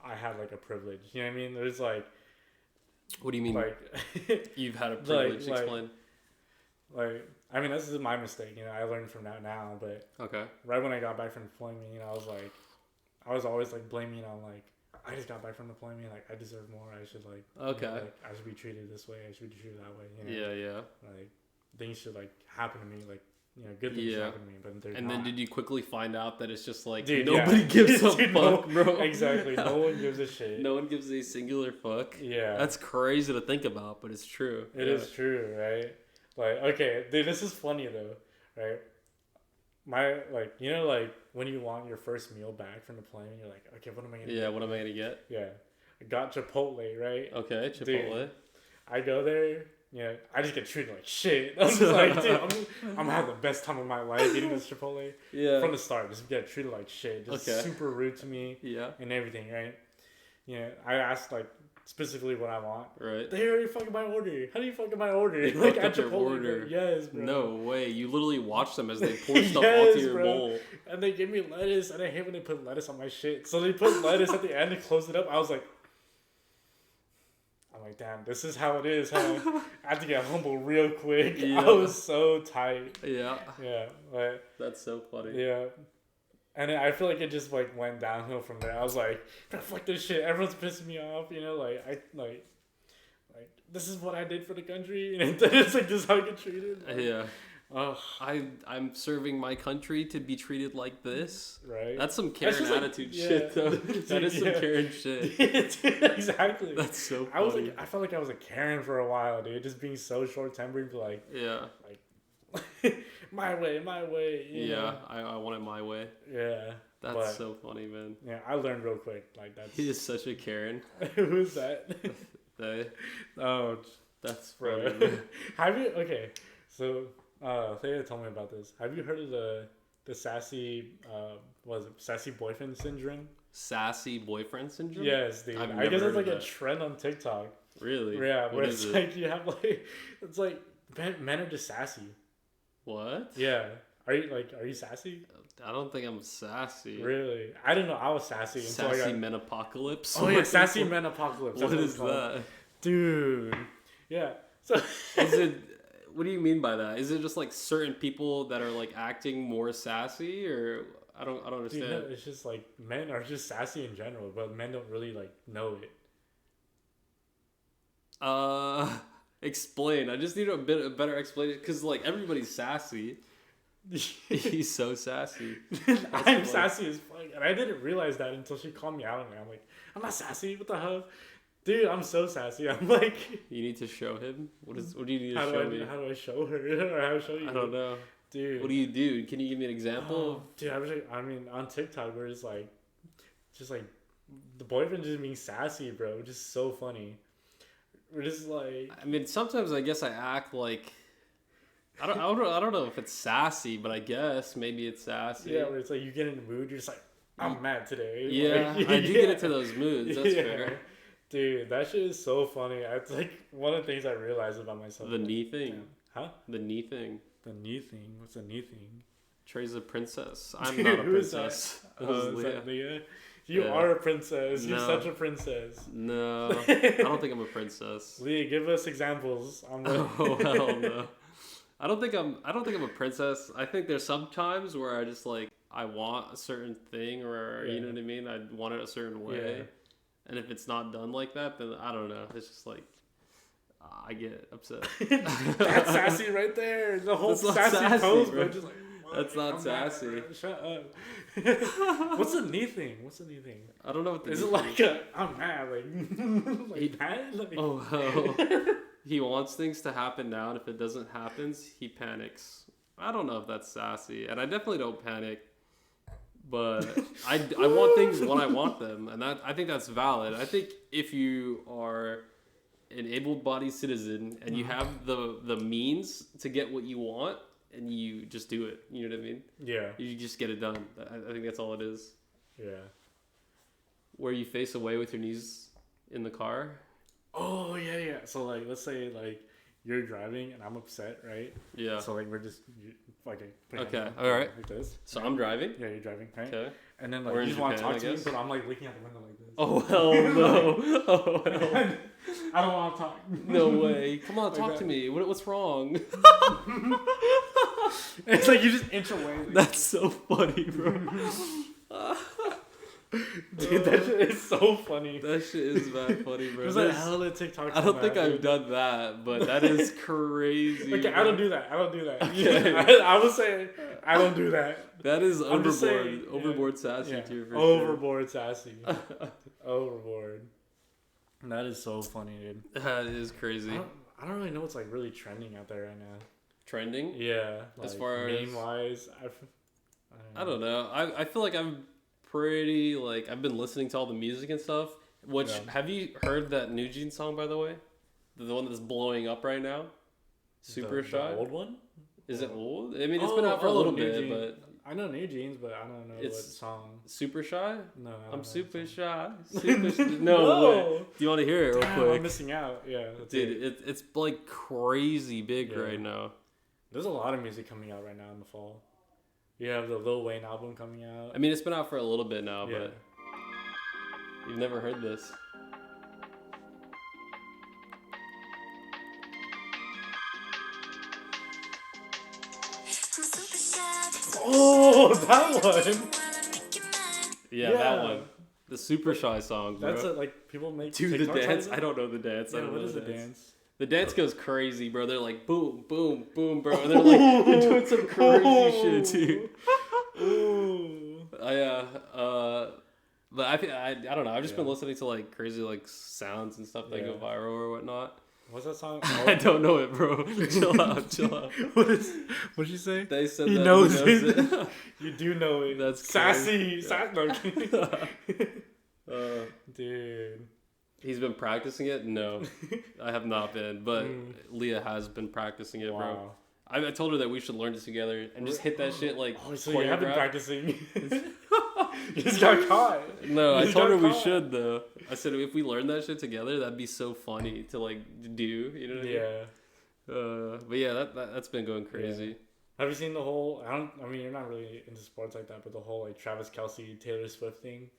I had like a privilege. You know what I mean? There's like.
What do you mean?
Like
you've had a privilege? Explain.
Like I mean, this is my mistake. You know, I learned from that now. But right when I got back from deployment, you know, I was always like blaming on like I just got back from deployment. Like I deserve more. I should like you know, like, I should be treated this way. I should be treated that way. You know?
Yeah.
Like things should like happen to me like good things
Yeah.
happen to me, but they're
And
not.
then did you quickly find out that it's just like
Dude,
nobody
yeah.
gives a
Dude,
fuck, bro?
Exactly. No one gives a shit.
No one gives a singular fuck.
Yeah.
That's crazy to think about, but it's true.
It is true, right? Like, okay, dude, this is funny though, right? My, like, like when you want your first meal back from the plane, you're like, okay, what am I gonna
Yeah,
get?
what am I gonna get?
Yeah. I got Chipotle, right?
Okay, Chipotle.
I go there, I just get treated like shit. I'm just like, dude, I'm gonna have the best time of my life eating this Chipotle.
Yeah.
From the start, just get treated like shit. Just
Okay.
super rude to me
Yeah.
and everything, right? I asked, like, specifically what I want.
Right.
They already fucking my order. How do you fucking my order?
They
Like,
fucked
at
up your
Chipotle,
order.
bro. Yes, bro.
No way. You literally watch them as they pour stuff
Yes,
onto your
bro.
bowl.
And they give me lettuce, and I hate when they put lettuce on my shit. So they put lettuce at the end and close it up. I'm like, damn, this is how it is, huh? I had to get humble real quick.
Yeah.
I was so tight.
Yeah.
Yeah, like,
That's so funny.
yeah. And I feel like it just, like, went downhill from there. I was like, fuck this shit. Everyone's pissing me off, like, this is what I did for the country. And then it's like, this is how I get treated. Like,
Yeah.
ugh,
I'm serving my country to be treated like this.
right?
That's some Karen
just like-
attitude
yeah.
shit, though. That is some
Yeah.
Karen shit.
Exactly.
That's so funny.
I felt like I was a Karen for a while, dude. Just being so short tempered, like,
Yeah.
my way. You
Yeah.
know?
I want it my way.
Yeah.
That's
But-
so funny, man.
Yeah, I learned real quick. Like, that's.
He is such a Karen.
Who's that?
They,
Oh,
that's
bro.
funny. man.
Have you? Okay, so Thea told me about this. Have you heard of the sassy? Was it sassy boyfriend syndrome?
Sassy boyfriend syndrome?
Yes, dude.
I've
I
never
guess
heard
it's like
of
a
that.
trend on TikTok.
Really?
Yeah,
What
where
is
it's
it?
like you have like, it's like men are just sassy.
What?
Yeah. Are you sassy?
I don't think I'm sassy.
Really? I didn't know I was sassy until
Sassy
I got.
men apocalypse?
Oh yeah, sassy men apocalypse.
What
That's
is
it's called.
that?
Dude? Yeah. So.
Is it? What do you mean by that? Is it just like certain people that are like acting more sassy, or I don't
Dude,
understand.
no, it's just like men are just sassy in general, but men don't really like know it.
Explain. I just need a better explanation because like everybody's sassy. He's so sassy.
I'm
funny.
sassy as fuck, and I didn't realize that until she called me out on it. I'm like, I'm not sassy. What the hell, dude? I'm so sassy. I'm like,
You need to show him. What do you need to
how
show
do
me?
I show her or how do I show you?
I don't know.
dude.
What do you do? Can you give me an example?
Oh, dude, I mean, on TikTok, where it's like, just like, the boyfriend just being sassy, bro, which is so funny. We're just like,
I mean, sometimes I guess I act like I don't know if it's sassy, but I guess maybe it's sassy.
yeah, where it's like you get in the mood, you're just like, I'm mad today.
Yeah,
Like,
I do get into those moods. That's
Yeah.
fair.
Dude, that shit is so funny. It's like one of the things I realized about myself.
The knee thing.
Huh?
The knee thing.
The knee thing? What's the knee thing?
Trey's a princess. I'm not a
Who is
princess.
that?
This is
Oh, is
Leah.
that Leah? You
Yeah.
are a princess. You're
No.
such a princess.
No, I don't think I'm a princess.
Leah, give us examples.
Oh hell no. I don't think I'm a princess. I think there's some times where I just like I want a certain thing, or you know
Yeah.
what I mean. I want it a certain way,
Yeah.
and if it's not done like that, then I don't know. It's just like I get upset.
That's sassy right there. The whole
That's not
sassy,
sassy,
pose,
bro.
bro. Just like,
That's not
I'm mad,
sassy.
bro. Shut up. What's the knee thing? What's the knee thing?
I don't know what the
Is it like I'm mad, like like that? Like,
oh hell. He wants things to happen now, and if it doesn't happen, he panics. I don't know if that's sassy, and I definitely don't panic. But I want things when I want them, and I think that's valid. I think if you are an able-bodied citizen and you have the means to get what you want, and you just do it, you know what I mean?
yeah,
You just get it done. I think that's all it is.
yeah.
Where you face away with your knees in the car.
Oh yeah. So like, let's say like you're driving and I'm upset, right?
Yeah.
So like we're just like
Okay, all right.
like this.
So I'm driving.
Yeah, you're driving, right?
Okay.
And then like
We're
you
in
just want to
Japan,
talk to
I
me,
guess.
but I'm like looking out the window like this.
Oh hell no! Oh hell.
I don't want to talk.
No way! Come on,
Like
talk
that.
to me. What's wrong?
It's like you just inch away. Like,
That's so funny, bro.
Dude, that shit is so funny.
That shit is mad funny, bro.
There's like hella TikToks.
I don't
on
think
that,
I've
dude.
done that, but that is crazy.
Okay,
bro.
I don't do that. I don't do that.
Okay.
I was saying I don't do that.
That is
I'm just
overboard.
saying, yeah.
Overboard sassy
Yeah.
tier for
Overboard sassy. Overboard. That is so funny, dude.
sure. That is crazy.
I don't really know what's like really trending out there right now.
Trending?
Yeah,
As
like,
far as-
meme wise,
I don't know. I feel like I'm pretty like I've been listening to all the music and stuff. Which
Yeah.
have you heard that New Jeans song by the way? The one that's blowing up right now? Super
the
Shy?
old one.
Is it old? I mean, it's been out for a little
New
bit,
Jeans.
but
I know New Jeans, but I don't know
It's-
what song.
Super Shy?
No, I don't know
I'm
what
super
song.
shy. Super shy. No, wait. Do you want to hear it real
Damn,
quick?
I'm missing out. Yeah, that's
Dude,
it.
it's like crazy big
Yeah.
right now.
There's a lot of music coming out right now in the fall. You have the Lil Wayne album coming out.
I mean, it's been out for a little bit now,
Yeah.
but you've never heard this.
Oh, that one.
Yeah,
Yeah.
that one. The Super Shy song, bro.
That's like people make.
Dude, the
TikToks out of
dance.
it?
I don't know the dance. I
Yeah,
don't
what
know
is the dance?
The dance goes crazy, bro. They're like boom, boom, boom, bro. And they're like they're doing some crazy shit too.
Ooh.
But I don't know. I've just been
Yeah.
listening to like crazy like sounds and stuff that go
Yeah.
viral or whatnot.
What's that song?
I don't know it, bro. Chill out, chill out.
What'd you say?
They said
He
that
knows
he knows
it. You do know it.
That's
sassy.
crazy.
No, I'm kidding. Dude.
He's been practicing it? No, I have not been. But
Mm.
Leah has been practicing it, bro.
Wow.
I told her that we should learn it together and just hit that shit like.
Oh, so you have been
choreographed.
practicing. You just got caught.
No,
You
I
just
told her
got
we
caught.
should though. I said if we learn that shit together, that'd be so funny to like do. You know what I mean?
Yeah.
But yeah, that's been going crazy.
Have you seen the whole? I mean, you're not really into sports like that, but the whole like Travis Kelce, Taylor Swift thing.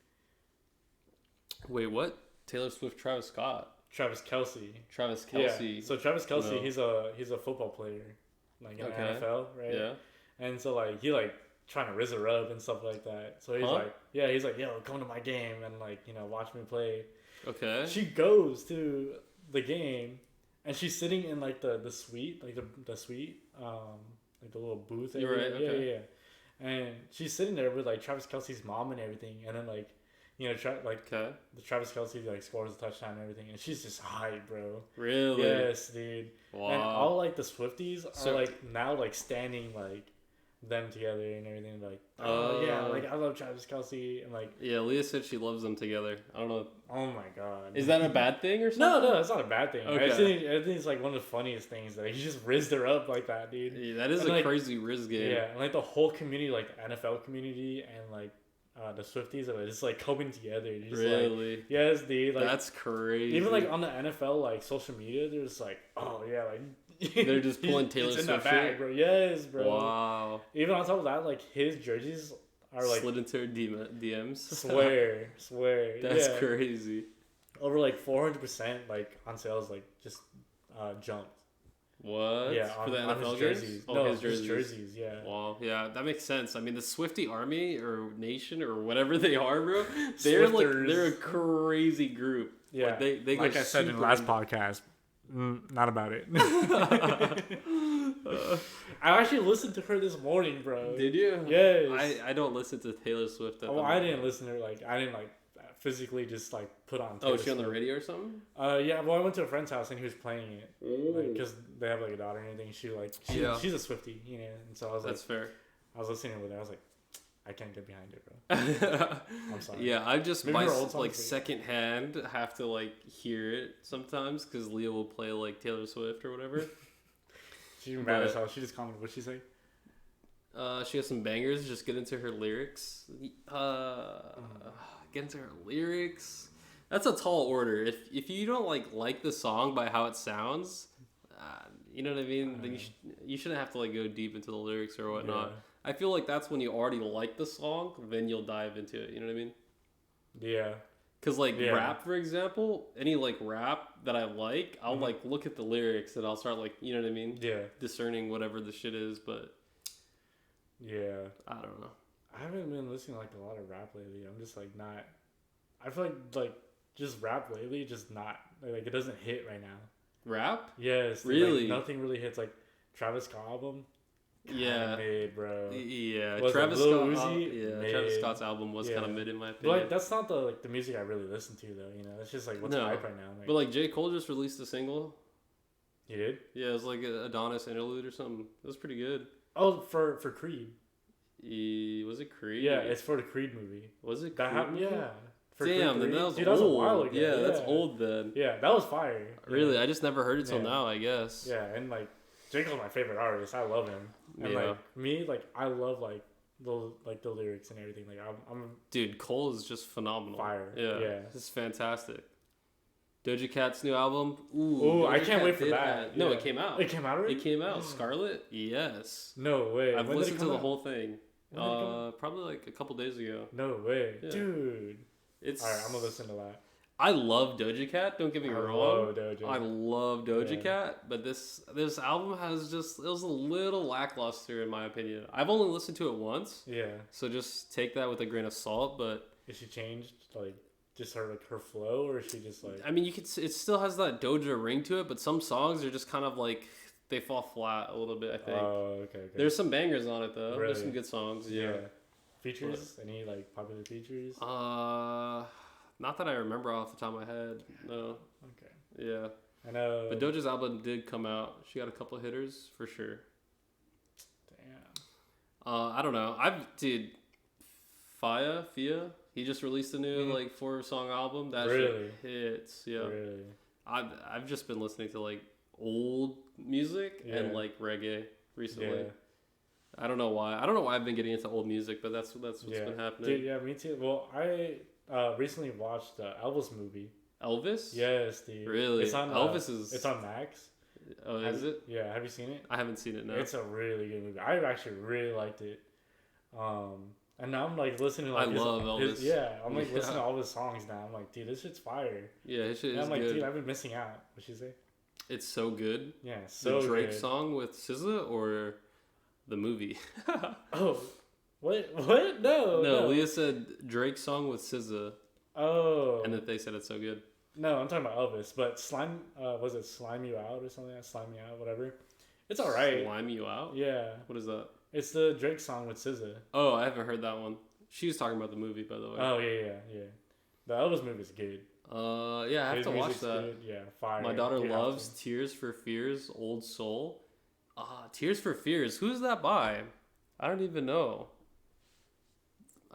Wait, what? Taylor Swift, Travis Scott,
Travis Kelce.
Travis Kelsey.
Yeah. So Travis Kelce,
No.
he's a football player, like in
Okay.
the NFL, right?
Yeah.
And so like he like trying to rizz her up and stuff like that. So he's
Huh?
like, yo, come to my game and like watch me play.
Okay.
She goes to the game, and she's sitting in like the suite, like the suite, like the little booth.
You're
area.
right, okay.
Yeah. And she's sitting there with like Travis Kelce's mom and everything, and then like,
Okay.
the Travis Kelce like scores a touchdown and everything, and she's just hyped, bro.
Really?
Yes, dude.
Wow.
And all like the Swifties are
So-
like now like standing like them together and everything, like oh yeah, like I love Travis Kelce and like
Yeah, Leah said she loves them together. I don't know.
oh my god.
Is that a bad thing or
No,
something?
no, it's not a bad thing.
Okay.
I think it's like one of the funniest things that he just rizzed her up like that, dude.
Yeah, that is
And,
a
like,
crazy Riz game.
Yeah, and like the whole community, like the NFL community and like the Swifties of it, just like coming together. You're just like,
Really?
yes, dude. Like
That's crazy.
even like on the NFL like social media, they're just like, oh yeah, like
They're just pulling Taylor
it's in
Swift
the bag,
shit?
bro. Yes, bro.
Wow.
Even on top of that, like his jerseys are like
Slid into her DMs.
swear.
That's
yeah.
crazy.
Over like 400% like on sales, like just jumped.
What?
Yeah,
For the
on
NFL
his
games?
jerseys.
Oh,
No,
his jerseys.
yeah.
Wow. Yeah, that makes sense. I mean, the Swifty Army or Nation or whatever they are, bro. They're they're a crazy group.
Yeah.
Like, they
like
go
I said in the
super
last
in-
podcast, not about it. I actually listened to her this morning, bro.
Did you?
Yes.
I don't listen to Taylor Swift. At
Oh,
the
I
moment.
didn't listen to her. Like, I didn't like physically just like put on.
Oh,
Taylor
is she on the
Swift.
radio or something?
Yeah. Well, I went to a friend's house and he was playing it, like, because they have like a daughter and everything.
Yeah.
She's a Swiftie, you know. And so I was
That's fair.
I was listening with her. I was like, I can't get behind it, bro. I'm sorry.
Yeah, I just
Maybe
by
her old songs
like
are-
secondhand have to like hear it sometimes because Leah will play like Taylor Swift or whatever.
She's mad as
But-
hell. She just commented. What'd she say?
She has some bangers. Just get into her lyrics. Get into her lyrics. That's a tall order. If you don't like the song by how it sounds, you know what I mean. Then you shouldn't have to like go deep into the lyrics or whatnot.
Yeah.
I feel like that's when you already like the song, then you'll dive into it. You know what I mean?
Yeah.
Cause like
Yeah.
rap, for example, any like rap that I like, I'll
Mhm.
like look at the lyrics and I'll start like, you know what I mean,
Yeah.
discerning whatever the shit is. But
Yeah.
I don't know.
I haven't been listening to like a lot of rap lately. I'm just like not. I feel like just rap lately, just not like it doesn't hit right now.
Rap?
Yes,
Really?
Like, nothing really hits. Like Travis Scott album.
Yeah.
Mid, bro.
Yeah,
Was it
Travis
Lil
Scott.
Uzi?
Travis
Mid.
Scott's album was kind of mid in my
But
opinion.
like that's not the music I really listen to though. You know, it's just like what's
No.
hype right now. Like,
But like J. Cole just released a single.
you did?
Yeah, it was like a Adonis interlude or something. It was pretty good.
Oh, for Creed.
Was it Creed?
Yeah, it's for the Creed movie.
Was it
That
Creed?
happened. Yeah. For
Damn,
Creed
then
3.
that was
Dude,
old.
that was a while ago.
Yeah, that's old then.
Yeah, that was fire.
Really,
Yeah.
I just never heard it till
Yeah.
now, I guess.
Yeah, and like J. Cole's my favorite artist. I love him. And
Yeah.
like me, like I love like the lyrics and everything. Like I'm
Dude, Cole is just phenomenal.
fire.
Yeah,
Yeah.
it's fantastic. Doja Cat's new album.
Ooh,
Doja
I can't
Cat
wait for
did
that.
No,
Yeah.
it came out.
It came out already?
It came out. Scarlet? Yes.
No way.
I've
When did it
listened to
come
the
out?
whole thing.
When did it come
Probably like a couple days ago.
No way.
Yeah.
Dude.
It's.
Alright, I'm gonna listen to that.
I love Doja Cat. Don't get me
I
wrong.
love Doja.
I love Doja
Yeah.
Cat, but this album has just, it was a little lackluster in my opinion. I've only listened to it once,
Yeah.
so just take that with a grain of salt. But
Is she changed like just her flow, or is she just like
I mean, it still has that Doja ring to it, but some songs are just kind of like they fall flat a little bit. I think
Oh, okay.
there's some bangers on it though.
Really?
There's some good songs. Yeah.
Features? Any like popular features?
Not that I remember off the top of my head. No.
Okay.
Yeah.
I know.
But Doja's album did come out. She got a couple of hitters for sure.
Damn.
I don't know. Dude, Fia, he just released a new like 4-song album. That
Really?
shit hits. Yeah.
Really?
I've just been listening to like old music and like reggae recently.
Yeah.
I don't know why. I don't know why I've been getting into old music, but that's what's been happening.
Dude, yeah, me too. Well, I recently watched the Elvis movie.
Elvis?
Yes, dude.
Really?
It's on
Elvis is.
It's on Max.
Oh, is it?
Yeah. Have you seen it?
I haven't seen it now.
It's a really good movie. I actually really liked it. And now I'm like listening to like
I love Elvis.
I'm like listening to all his songs now. I'm like, dude, this shit's fire.
Yeah, his shit
And
is
I'm like,
good.
dude, I've been missing out. What'd she say?
It's so good.
Yeah, so
the Drake
good.
song with SZA or the movie?
Oh, what? What? No.
Leah said Drake song with SZA,
Oh.
and that they said it's so good.
No, I'm talking about Elvis. But Slime, was it Slime You Out or something? Slime Me Out, whatever. It's all right.
Slime You Out?
Yeah.
What is that?
It's the Drake song with SZA.
Oh, I haven't heard that one. She was talking about the movie, by the way.
Oh, yeah. The Elvis movie's good.
Yeah, I have
His
to watch
music's
that.
good. Yeah, fire.
My daughter
You have
loves
to.
Tears for Fears, Old Soul. Tears for Fears. Who's that by? I don't even know.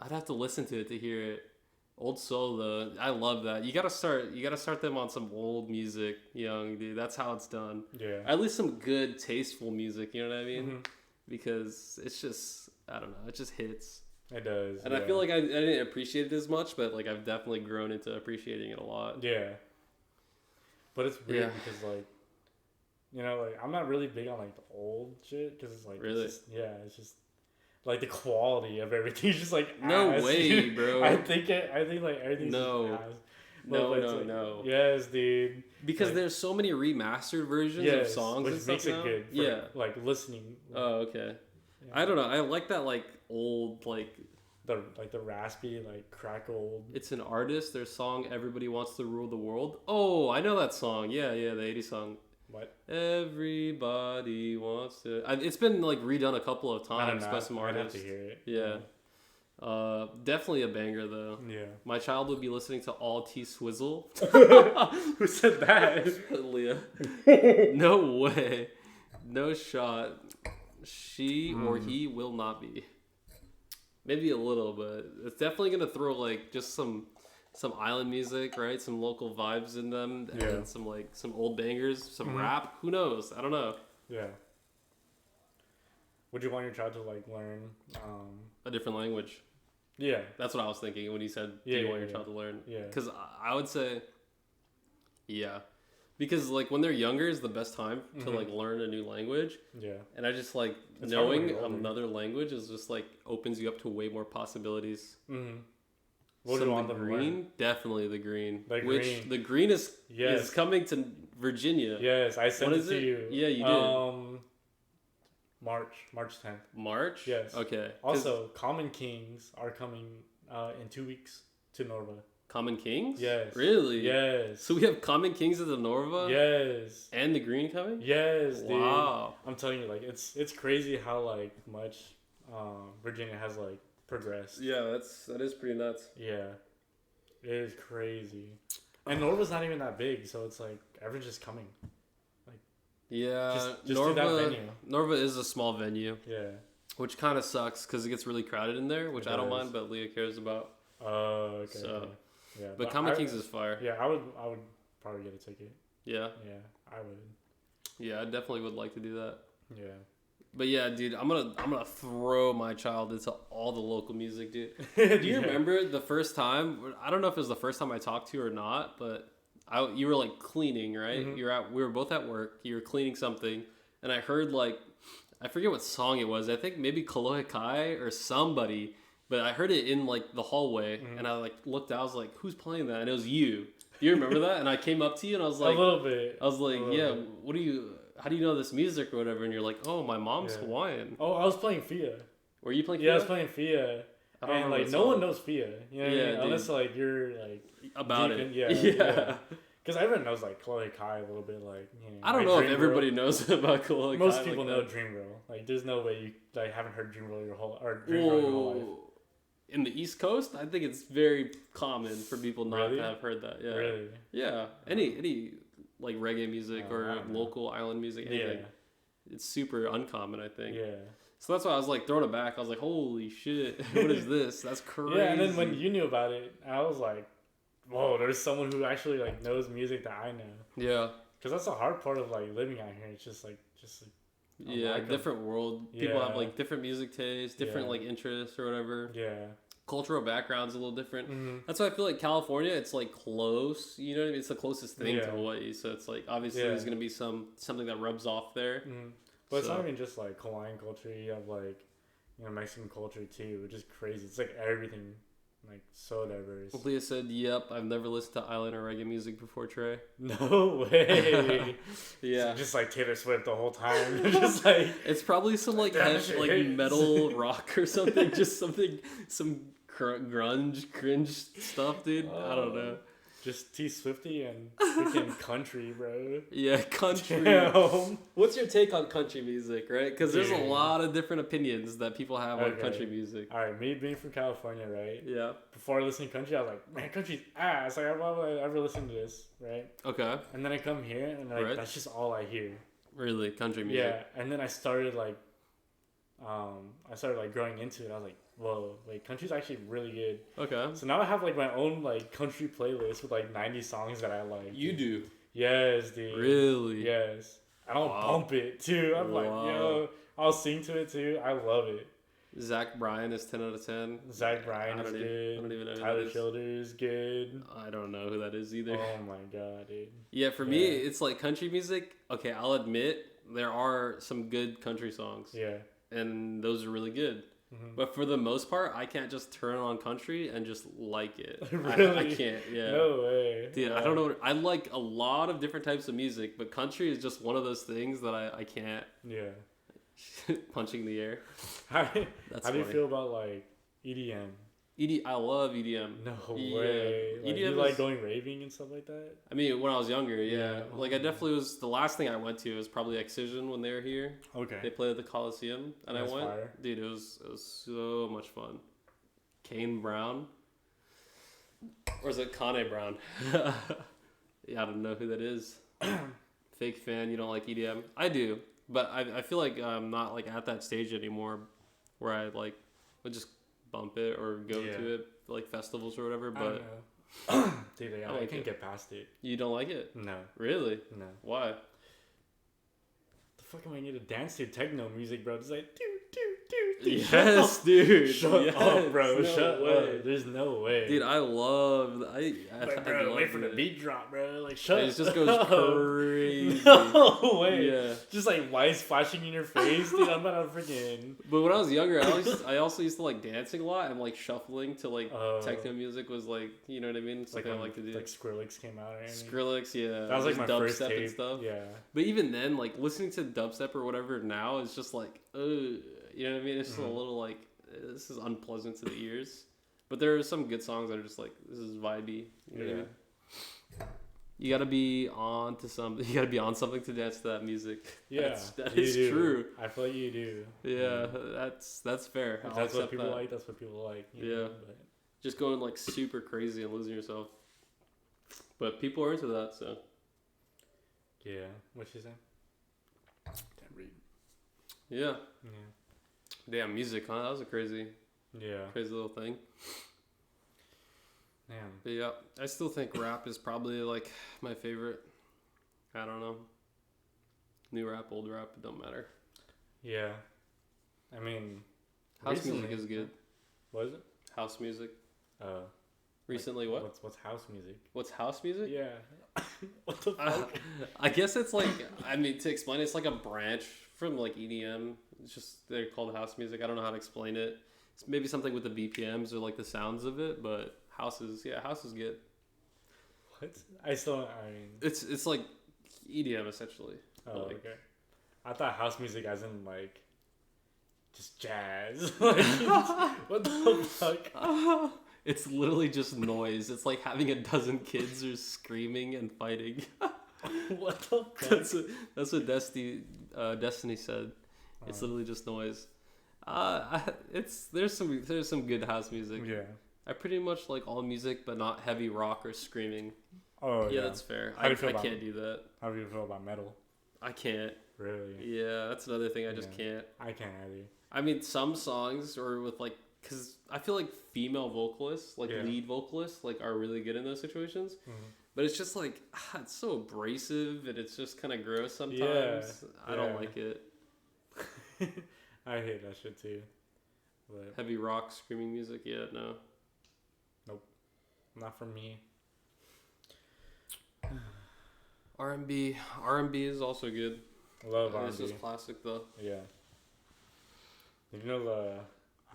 I'd have to listen to it to hear it. Old Soul though, I love that. You gotta start them on some old music, young dude. That's how it's done.
Yeah.
At least some good, tasteful music. You know what I mean?
Mhm.
Because it's just, I don't know, it just hits.
It does.
And I feel like I didn't appreciate it as much, but like I've definitely grown into appreciating it a lot.
Yeah. But it's weird
Yeah.
because like, you know, like I'm not really big on like the old shit because it's like
Really?
it's just like the quality of everything is just like
No
ass.
way, bro.
I think like everything's
No.
just ass.
No,
But it's
no,
like,
no.
Yes, dude.
Because
Like-
there's so many remastered versions of songs
which
and
makes
stuff
it
now.
good. For,
Yeah.
like listening.
Oh, okay.
Yeah.
I don't know. I like that like old like
the raspy like crackled.
it's an artist. Their song "Everybody Wants to Rule the World." Oh, I know that song. Yeah, the '80s song.
What?
Everybody wants to. It's been like redone a couple of
I don't
times
know.
by some
I'd have
artists.
to hear it.
Yeah. Definitely a banger though.
Yeah.
My child would be listening to All T Swizzle.
Who said that?
Leah. No way. No shot. She or he will not be. Maybe a little, but it's definitely gonna throw like just some island music, right? Some local vibes in them, and
Yeah.
some old bangers, some rap. Who knows? I don't know.
Yeah. Would you want your child to like learn?
A different language.
Yeah.
That's what I was thinking when you said, "Do
Yeah,
you
yeah,
want your
yeah.
child to learn?"
Yeah.
Because I would say, yeah, because like when they're younger is the best time to like learn a new language,
Yeah.
and I just like
It's hard when
knowing
you're older.
another language is just like opens you up to way more possibilities.
Mm-hmm. What do
So
you want
the
them to learn?
green, definitely the green.
The
Which
green.
the green is
Yes.
coming to Virginia.
Yes, I sent
What
it
is
to
it?
you.
Yeah, you did.
March 10th.
March?
Yes.
Okay. 'Cause
Also, Common Kings are coming in 2 weeks to Norva.
Common Kings?
Yes.
Really?
Yes.
So we have Common Kings at the Norva?
Yes.
And the Green coming?
Yes, dude.
Wow.
I'm telling you, like it's crazy how like much Virginia has like progressed.
Yeah, that is pretty nuts.
Yeah, it is crazy. And Norva's not even that big, so it's like everyone's just coming.
Yeah,
Just do that venue.
Norva is a small venue,
Yeah.
which kind of sucks because it gets really crowded in there, which
It
I don't
does.
mind, but Leah cares about.
Oh, okay.
So,
okay. Yeah.
But Common Kings is fire.
Yeah, I would probably get a ticket.
Yeah,
Yeah, I would.
yeah, I definitely would like to do that.
Yeah.
But yeah, dude, I'm gonna throw my child into all the local music, dude. Do you remember the first time? I don't know if it was the first time I talked to you or not, but you were like cleaning, right?
Mhm.
We were both at work. You were cleaning something, and I heard like, I forget what song it was. I think maybe Kalohe Kai or somebody, but I heard it in like the hallway, and I like looked out. I was like, "Who's playing that?" And it was you. Do you remember that? And I came up to you and I was like,
a little bit.
I was like,
A little
"Yeah,
bit.
what do you? How do you know this music or whatever?" And you're like, "Oh, my mom's
Yeah.
Hawaiian."
Oh, I was playing Fia.
Were you playing?
Yeah, I was
Fia?
playing Fia.
I don't
And
remember
like
the
no
song.
one knows Fia. You know what I
Yeah,
mean?
dude.
Unless like you're like
About
deep
it.
in- yeah.
Yeah.
Because everyone knows like Chloe Kai a little bit, like
I don't
like
know if
Dream
everybody
Girl.
knows about Kalohe
Most
Kai
people
like
know
that.
Dream Girl. Like, there's no way you like haven't heard Dream Girl your whole life.
Whoa. In the East Coast, I think it's very common for people not
Really?
to have heard that. Yeah.
Really?
Yeah. Any like reggae music
Oh,
or
I don't know.
local island music, anything.
Yeah.
It's super uncommon, I think.
Yeah.
So that's why I was like throwing it back. I was like, "Holy shit, what is this? That's crazy."
Yeah, and then when you knew about it, I was like, "Whoa, there's someone who actually like knows music that I know."
yeah,
Because that's the hard part of like living out here. It's just like
yeah,
like 'em.
different world. People have
Yeah.
like different music tastes, different
Yeah.
like interests or whatever.
yeah.
Cultural background's a little different.
Mm-hmm.
That's why I feel like California, it's like close. You know what I mean? It's the closest thing to
Yeah.
Hawaii. So it's like obviously
Yeah.
there's gonna be something that rubs off there.
Mm-hmm. But it's
So-
not even just like Hawaiian culture. You have like Mexican culture too, which is crazy. It's like everything, like so diverse.
Leah said, "Yep, I've never listened to island or reggae music before, Trey."
No way.
Yeah,
Just like Taylor Swift the whole time. Just like
it's probably some like
That
like
shit.
metal rock or something. Just some grunge cringe stuff, dude. I don't know.
just T Swifty and freaking country, bro.
Yeah, country.
Damn.
What's your take on country music, right? Because there's a
Dude.
lot of different opinions that people have on
Okay.
country music.
All right, me being from California, right?
Yeah.
Before I listened to country, I was like, man, country's ass. Like, why would I ever listen to this, right?
Okay.
And then I come here and like
Right.
that's just all I hear.
Really, country music.
Yeah, and then I started like growing into it. I was like, whoa, like country's actually really good.
Okay.
So now I have like my own like country playlist with like 90 songs that I like.
You do.
Yes, dude.
Really?
Yes. I don't
Wow.
bump it too. I'm like,
Wow.
yo, I'll sing to it too. I love it.
Zach Bryan is 10 out of 10.
Zach Bryan
I
is
don't even-
good.
I don't even know who that
Tyler
is.
Childers good.
I don't know who that is either.
Oh my god, dude.
Yeah, for me,
Yeah.
it's like country music. Okay, I'll admit there are some good country songs,
Yeah.
and those are really good.
Mhm.
But for the most part, I can't just turn on country and just like it. I
Really?
can't. Yeah.
No way.
Dude,
Yeah.
I don't know. I like a lot of different types of music, but country is just one of those things that I can't.
Yeah.
Punching the air.
How,
That's
how do you
funny.
feel about like EDM?
I love EDM.
No
Yeah.
way. Like, you
EDM
like
is-
going raving and stuff like that?
I mean, when I was younger, yeah.
Yeah.
Like, I definitely was. The last thing I went to was probably Excision when they were here. They
Okay.
played at the Coliseum, and
That's
I went.
fire.
Dude, it was so much fun. Kane Brown, or is it Kane Brown? Yeah, I don't know who that is. Fake fan. You don't like EDM? I do, but I feel like I'm not like at that stage anymore, where I like would just bump it or go
Yeah.
to it like festivals or whatever.
I don't
But
know. Dude,
I
I
like
can't
it.
get past it.
you don't like it,
No.
really?
No.
Why?
The fuck am I need to dance to techno music, bro? It's like do do
Yes, dude.
Shut
yes,
up, bro.
no
Shut
way.
up. There's no way.
Dude, I love.
Like, bro,
love
wait for the
it.
beat drop, bro. Like, shut up.
It just goes crazy.
No way.
Yeah.
Just like lights flashing in your face, dude. I'm about to freaking.
But when I was younger, I also used to like dancing a lot and like shuffling to like
Oh.
techno music was like, you know what I mean? It's
Like
something I
when,
like to do.
like Skrillex came out or anything.
Skrillex, yeah.
That was like
just
my first
dubstep
tape.
and stuff.
Yeah.
But even then, like listening to dubstep or whatever now is just like, you know what I mean? It's just a little like, this is unpleasant to the ears. But there are some good songs that are just like, this is vibey. You know what I mean? You gotta be on to something. You gotta be on something to dance to that music.
Yeah,
that
you
is
do.
true.
I feel like you do.
Yeah, that's fair.
If
I'll
that's what
accept
people
that.
like. That's what people like.
Yeah.
But
Just going like super crazy and losing yourself. But people are into that, so
yeah. What she say? Can't read.
yeah.
Yeah.
Damn, music, huh? That was a crazy
Yeah.
little thing.
Damn.
But yeah, I still think rap is probably like my favorite. I don't know. New rap, old rap, it don't matter.
Yeah. I mean,
House
recently-
music is good.
what is it?
House music.
Uh,
Recently, what?
What's house music?
What's house music?
Yeah. What the fuck?
I guess it's like, I mean, to explain it, it's like a branch from like EDM. It's just, they're called house music. I don't know how to explain it. It's maybe something with the BPMs or like the sounds of it, but house is good.
What? I mean.
It's like EDM essentially.
Oh,
Like-
okay. I thought house music as in like just jazz. Like, what the fuck?
It's literally just noise. It's like having a dozen kids are screaming and fighting.
What the fuck?
That's what Destiny said. It's literally just noise. There's some good house music.
Yeah.
I pretty much like all music, but not heavy rock or screaming.
Oh
Yeah,
yeah.
that's fair.
How do you feel
I
about
can't do that.
How do you feel about metal?
I can't.
Really?
Yeah, that's another thing I just
Yeah.
can't.
I can't either.
I mean, some songs or with like, cause I feel like female vocalists, like
Yeah.
lead vocalists, like are really good in those situations.
Mhm.
But it's just like it's so abrasive and it's just kind of gross sometimes.
Yeah,
I don't
yeah.
like it.
I hate that shit too. But
Heavy rock, screaming music, yeah, no.
not for me.
R&B is also good.
Love
It's
R&B.
just classic though.
Yeah. Did you know the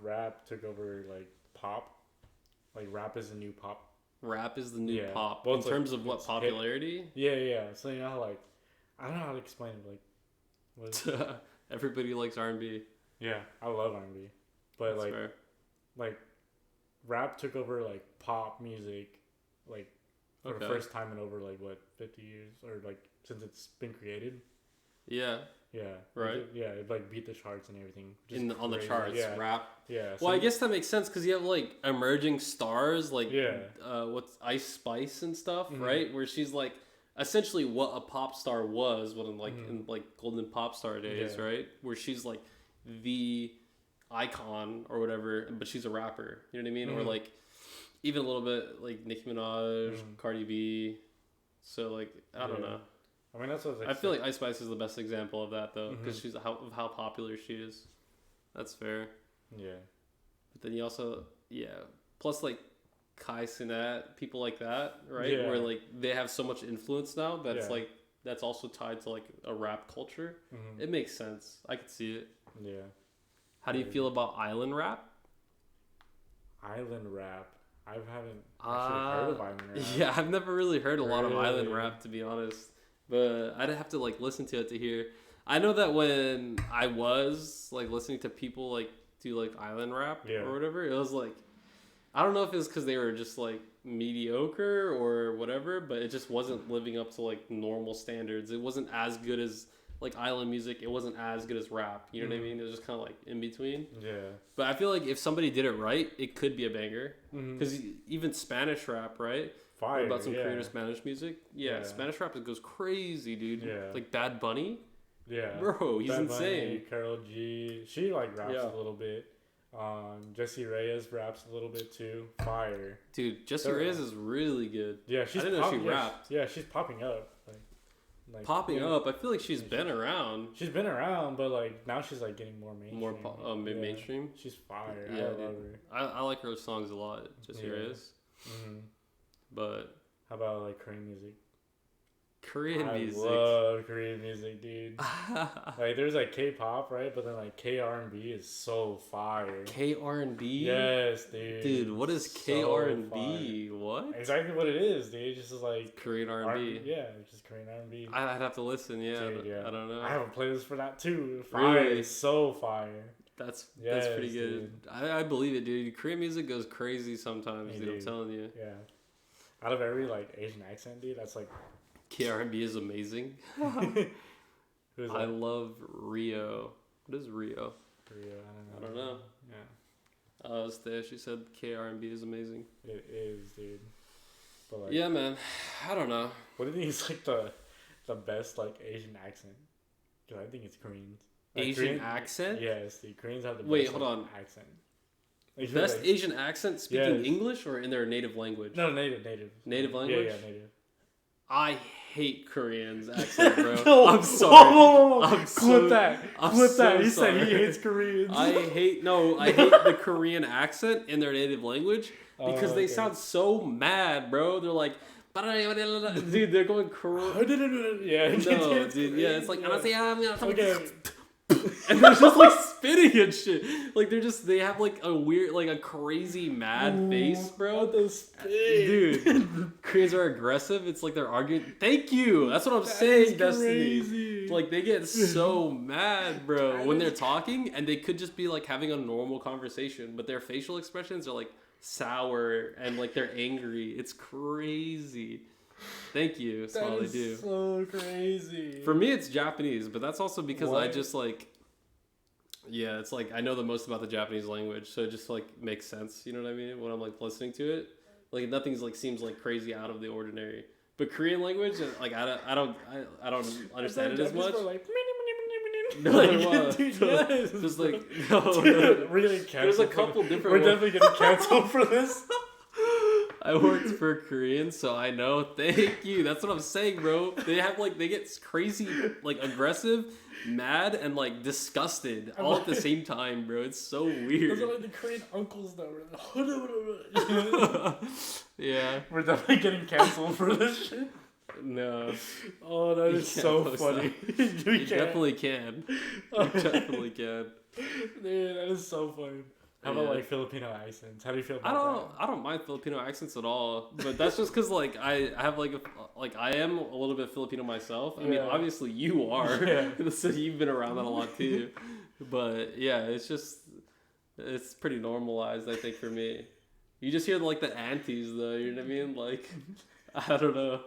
rap took over like pop? Like rap is the new pop.
Rap is the new
Yeah.
pop
Well,
in
it's like-
terms of what
it's hip.
popularity.
Yeah. So you know how like I don't know how to explain it. Like, what is it?
Everybody likes R&B.
Yeah, I love R&B, but
That's
like
fair.
like rap took over like pop music, like for the
Okay.
first time in over like what 50 years or like since it's been created.
Yeah,
Yeah.
Right.
It like beat the charts and everything. Just
on the
crazy.
charts,
Yeah.
rap.
Yeah.
Well, I guess that makes sense because you have like emerging stars like
Yeah.
what's Ice Spice and stuff,
Mhm.
right? Where she's like essentially what a pop star was when like
Mhm.
in like golden pop star days,
Yeah.
right? Where she's like the icon or whatever, but she's a rapper. You know what I mean? Or
Mhm.
like even a little bit like Nicki Minaj,
Mhm.
Cardi B. So like I don't
Yeah.
know.
I mean that's what
I feel like Ice Spice is the best example of that though, because
Mhm.
she's how popular she is. That's fair.
yeah.
But then you also, plus like Kai Cenat, people like that, right?
Yeah.
Where like they have so much influence now that's
Yeah.
like that's also tied to like a rap culture.
Mhm.
It makes sense. I could see it.
Yeah.
How do you feel about island rap?
Island rap. I haven't actually heard of island rap.
Yeah, I've never really heard a lot of island
Really?
rap to be honest. But I'd have to like listen to it to hear. I know that when I was like listening to people like do like island rap
Yeah.
or whatever, it was like I don't know if it was because they were just like mediocre or whatever, but it just wasn't living up to like normal standards. It wasn't as good as like island music. It wasn't as good as rap. You know what I mean? It was just kind of like in between.
Yeah.
But I feel like if somebody did it right, it could be a banger.
Mhm.
Because even Spanish rap, right?
Fire.
What about some
yeah.
creative Spanish music? Yeah,
Yeah.
Spanish rap goes crazy, dude.
Yeah.
Like Bad Bunny,
Yeah.
bro, he's
Bad
insane.
Bunny, Karol G. She like raps
Yeah.
a little bit. Jesse Reyes raps a little bit too. Fire.
Dude, Jessie
They're-
Reyes is really good.
Yeah, she's
didn't know she
yeah,
rapped.
Yeah, she's popping up. Like, like
Popping
yeah.
up. I feel like she's been around.
She's been around, but like now she's like getting more mainstream.
More mainstream.
She's fire.
Yeah,
I love
dude.
her.
I like her songs a lot. Just
Yeah.
curious.
Mm-hmm.
But
How about like Korean music?
Korean music.
I love Korean music, dude. Like there's like K-pop, right? But then like K-R&B is so fire.
K-R&B?
Yes, dude.
Dude, what is
So
K-R&B? What?
Exactly what it is, dude. Just like
Korean R&B.
Yeah, just Korean R&B.
I'd have to listen, yeah.
Dude, yeah.
I don't know.
I have a playlist for that too. Fire,
Really?
so fire.
That's
Yes,
pretty good. I believe it, dude. Korean music goes crazy sometimes, dude. I'm telling you.
Yeah. Out of every like Asian accent, dude, that's like
K-R&B is amazing.
who's
I
that?
love Rio. What is Rio?
Korea,
I don't know.
Yeah.
Stay, she said K-R&B is amazing.
It is, dude. But like,
Yeah, man. I don't know.
what do you think is like the best like Asian accent? Because I think it's Koreans. Like,
Asian accent?
Yes, the Koreans have the
Wait,
best
hold
like,
on.
accent. Like,
Best
like,
Asian accent speaking
Yes.
English or in their native language?
No, native.
Native language?
Yeah, native.
I hate Koreans accent, bro.
No,
I'm sorry.
whoa.
I'm
Clip
so,
that.
I'm
Clip
so
that. He said
sorry.
he hates Koreans.
I hate the Korean accent in their native language because
Oh,
they
okay.
sound so mad, bro. They're like, dude, they're going
Yeah,
No, dude, yeah, it's like,
Okay.
and they're just like spitting and shit. Like they have like a weird, like a crazy mad face, bro.
What the spit?
Dude, Koreans are aggressive. It's like they're arguing. Thank you. That's what I'm saying, Destiny.
Crazy.
Like they get so mad, bro,
That
when
is-
they're talking, and they could just be like having a normal conversation, but their facial expressions are like sour and like they're angry. It's crazy. Thank you. That's all they do.
So crazy.
For me, it's Japanese, but that's also because I
What?
just like, yeah, it's like I know the most about the Japanese language, so it just like makes sense. You know what I mean? When I'm like listening to it, like nothing's like seems like crazy out of the ordinary. But Korean language, like I don't understand it as much. No,
like,
dude,
dude, yes.
Just like no,
Dude, really canceled.
there's a
for
couple
this.
different
We're
ones.
definitely getting canceled for this.
I worked for Korean, so I know. Thank you. That's what I'm saying, bro. They have like they get crazy, like aggressive, mad, and like disgusted all at the same time, bro. It's so
Those
weird.
are like the Korean uncles that were.
Yeah.
We're definitely getting canceled for this shit.
No.
Oh, that
You
is
can't
so
post
funny.
You definitely can. You definitely can.
Dude, that is so funny. How about
Yeah.
like Filipino accents? How do you feel about
I don't mind Filipino accents at all, but that's just because like I have like I am a little bit Filipino myself. I mean,
Yeah.
obviously you are,
Yeah.
so you've been around that a lot too. But yeah, it's pretty normalized, I think, for me. You just hear like the aunties though. You know what I mean? Like I don't know.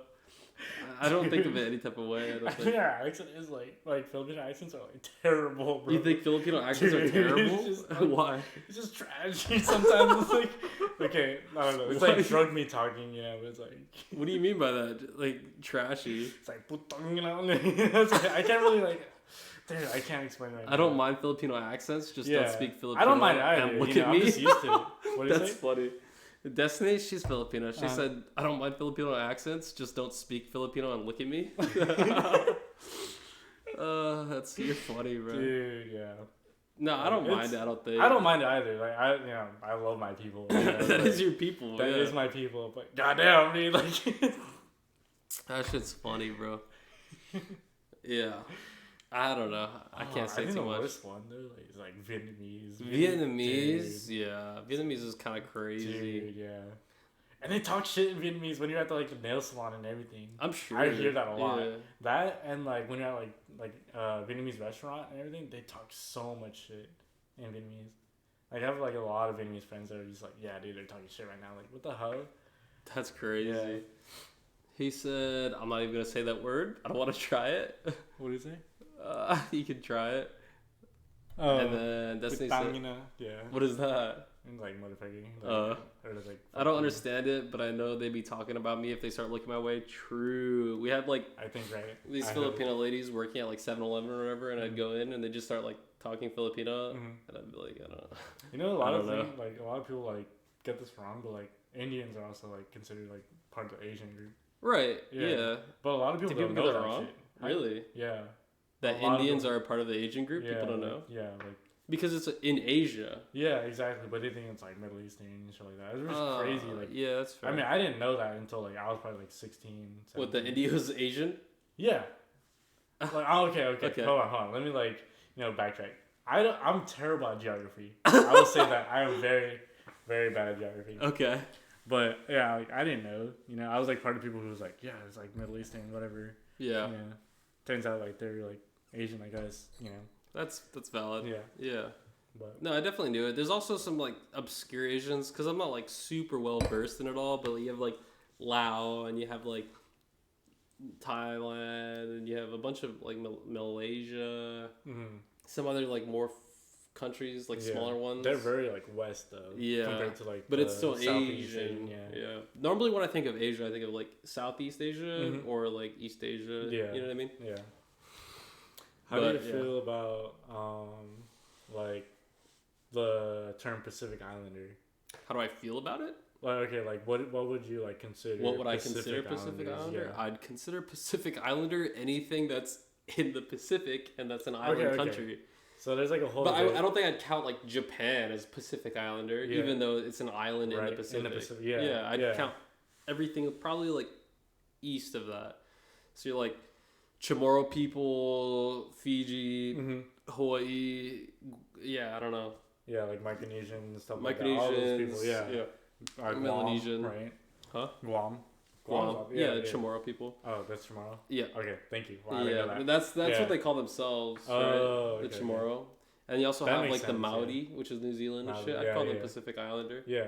I don't think of it any type of way. I don't
I
think.
think our accent is like Filipino accents are like terrible, bro.
You think Filipino accents are
Dude,
terrible?
it's just, like,
Why?
It's just trashy sometimes. It's like, okay, I don't know. It's
Why?
like drug me talking, yeah, but it's like,
What do you mean by that? Like trashy?
it's like, putang ina. It's like, I can't really like, dude, I can't explain right now.
I don't mind Filipino accents. Just
Yeah.
don't speak Filipino.
I don't mind either.
And look
you know,
at
I'm
me.
just used to it. What do you
That's
say?
funny. Destiny, she's Filipino. She
Uh-huh.
said, "I don't mind Filipino accents. Just don't speak Filipino and look at me." You're funny, bro.
Dude, yeah.
No, I don't
It's-
mind it. I don't think.
I don't mind it either. Like I love my people. You know,
That
like,
is your people.
That
yeah.
is my people. But goddamn, dude, like.
That shit's funny, bro. Yeah. I don't know. I can't say
I think
too
the
much.
worst one though, like, is like Vietnamese.
Vietnamese, yeah. Vietnamese is kind of crazy.
Dude, yeah. And they talk shit in Vietnamese when you're at the nail salon and everything.
I'm sure.
I hear that a lot.
Yeah.
That and like when you're at Vietnamese restaurant and everything, they talk so much shit in Vietnamese. Like I have like a lot of Vietnamese friends that are just like, yeah, dude, they're talking shit right now. Like, what the hell?
That's crazy.
Yeah.
He said, I'm not even going to say that word. I don't want to try it.
What do you say?
You can try it.
Oh,
And then Destiny said,
Putangina, yeah.
what is that?
And like motherfucking.
Uh,
or like.
I don't understand it, but I know they'd be talking about me if they start looking my way. True. We had like
I think right.
these
I heard
Filipino ladies working at like 7-Eleven or whatever, and I'd go in and they'd just start like talking Filipino,
Mhm.
and I'd be like, I don't know.
You know, a lot
I
of
don't know.
things, like a lot of people like get this wrong, but like Indians are also like considered like part of the Asian group.
Right.
Yeah.
Yeah.
But a lot of
Do
people
people
don't
get
know
that
that
wrong?
shit.
Really?
Yeah.
That
A lot of
Indians
them-
are a part of the Asian group?
Yeah,
People don't
like-
know?
Yeah, like
Because it's in Asia.
yeah, exactly. But they think it's like Middle Eastern and shit like that. It's just crazy. Like
Yeah, that's fair.
I mean, I didn't know that until like I was probably like 16.
What, the
17.
India's Asian?
Yeah. Like oh, okay.
Okay.
Hold on. Let me backtrack. I'm terrible at geography. I will say that I am very, very bad at geography.
Okay.
But yeah, like I didn't know. I was like part of the people who was like, yeah, it's like Middle Eastern, whatever.
Yeah.
Turns out like they're like Asian, I guess.
That's valid.
Yeah.
Yeah.
But
No, I definitely knew it. There's also some like obscure Asians because I'm not like super well versed in it all, but you have like Lao and you have like Thailand and you have a bunch of like Malaysia, some other like more countries like
yeah.
smaller ones.
They're very like West though.
Yeah.
Compared to like.
But it's still
Southeast
Asian.
Yeah.
Yeah. Normally when I think of Asia, I think of like Southeast Asia
Mhm.
or like East Asia.
Yeah.
You know what I mean?
Yeah. How
But,
do you
yeah.
feel about like the term Pacific Islander?
How do I feel about it?
Like okay, like what would you like consider?
What would I consider Pacific
Islanders?
Islander?
Yeah.
I'd consider Pacific Islander anything that's in the Pacific and that's an island
Okay.
country.
So there's like a whole.
But I don't think I'd count like Japan as Pacific Islander,
Yeah.
even though it's an island in
Right,
the
in the
Pacific.
Pacific, yeah,
Yeah, I'd
yeah.
count everything probably like east of that. So you're like Chamorro people, Fiji, Hawaii. Yeah, I don't know.
Yeah, like Micronesian stuff like that. All those
Micronesians.
people, yeah. Guam,
Melanesian.
right?
Huh?
Guam.
Guam.
Guam's
Yeah, Chamorro people.
Oh, that's tomorrow.
Yeah.
Okay, thank you. Well, I didn't
Yeah,
know that.
but that's
Yeah.
what they call themselves,
Oh,
right?
okay,
The Chamorro. And you also
That
have
makes
like the
sense, yeah.
Maori, which is New Zealand and
Maori,
shit. I
yeah,
call them
yeah.
Pacific Islander.
Yeah.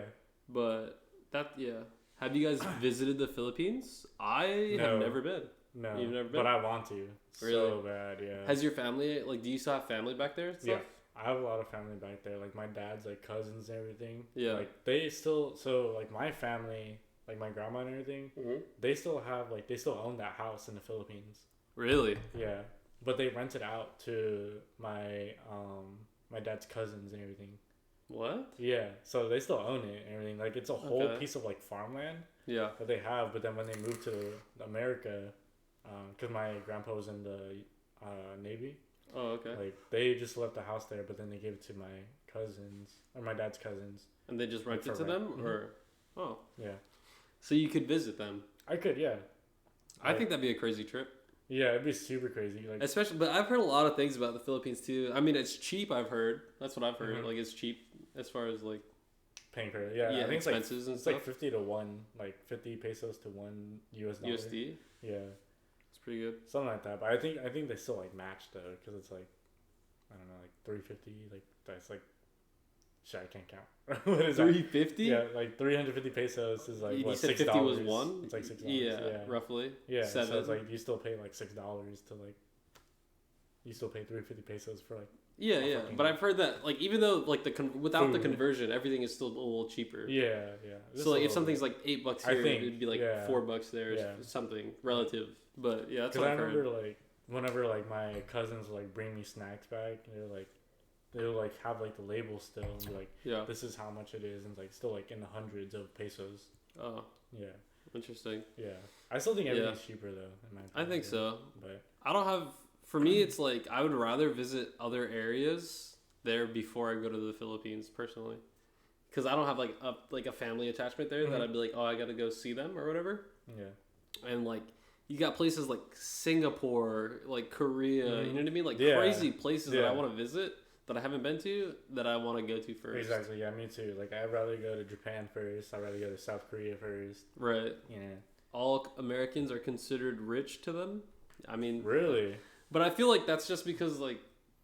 But have you guys visited the Philippines? I
No.
have never been.
No.
You've never been?
But I want to. So
Really?
bad, yeah.
Has your family like? Do you still have family back there? And stuff?
Yeah. I have a lot of family back there. Like my dad's like cousins and everything.
Yeah.
Like they still like my family, like my grandma and everything, they still own that house in the Philippines.
Really?
Yeah. But they rent it out to my dad's cousins and everything.
What?
Yeah. So they still own it and everything. Like it's a whole
Okay.
piece of like farmland
Yeah.
that they have, but then when they moved to America, because my grandpa was in the Navy,
Oh, okay.
like they just left the house there, but then they gave it to my cousins or my dad's cousins.
And they just rent
for
it to
rent.
them, or oh,
Yeah,
so you could visit them.
I could. Yeah,
I think that'd be a crazy trip.
Yeah, it'd be super crazy. Like
Especially, but I've heard a lot of things about the Philippines too. I mean, it's cheap. I've heard. That's what I've heard.
Mhm.
Like it's cheap as far as like
paying for it. Yeah, I think
expenses and
it's
stuff.
like 50 to 1, like 50 pesos to 1 US dollar.
USD.
Yeah,
It's pretty good.
something like that. But I think they still like match though, because it's like I don't know, like 350. Like that's like shit. I can't count. What is that?
350.
Yeah, like 350 pesos is like
You
what,
said
$6?
50 was one.
It's like $6.
Yeah, roughly.
Yeah, so
Seven.
it's like you still pay like $6 to like. You still pay 350 pesos for like.
Yeah,
Oh,
yeah.
fucking
But
good.
I've heard that like even though like without the
Food.
conversion, everything is still a little cheaper.
Yeah, yeah. Just
So like
a
if
little
something's
bit.
like $8
I
here,
think,
it'd be like
yeah.
$4 there, or
Yeah.
something relative. But yeah, that's
Because
what
I
I've heard.
remember like whenever like my cousins would, like bring me snacks back, they'll like have like the label still and be like,
Yeah.
this is how much it is, and it's like still like in the hundreds of pesos.
Oh,
Yeah,
interesting.
yeah. I still think
Yeah.
everything's cheaper though. In my
I
opinion,
think so.
But
I don't have. For me, it's like I would rather visit other areas there before I go to the Philippines personally, because I don't have like a family attachment there that
Mhm.
I'd be like, oh, I gotta go see them or whatever.
yeah,
And like you got places like Singapore, like Korea, you know what I mean, like
Yeah.
crazy places that I
Yeah.
want to visit that I haven't been to that I want to go to first.
exactly. Yeah, me too. Like I'd rather go to Japan first. I'd rather go to South Korea first.
Right.
Yeah.
All Americans are considered rich to them. I mean,
Really?
but I feel like that's just because like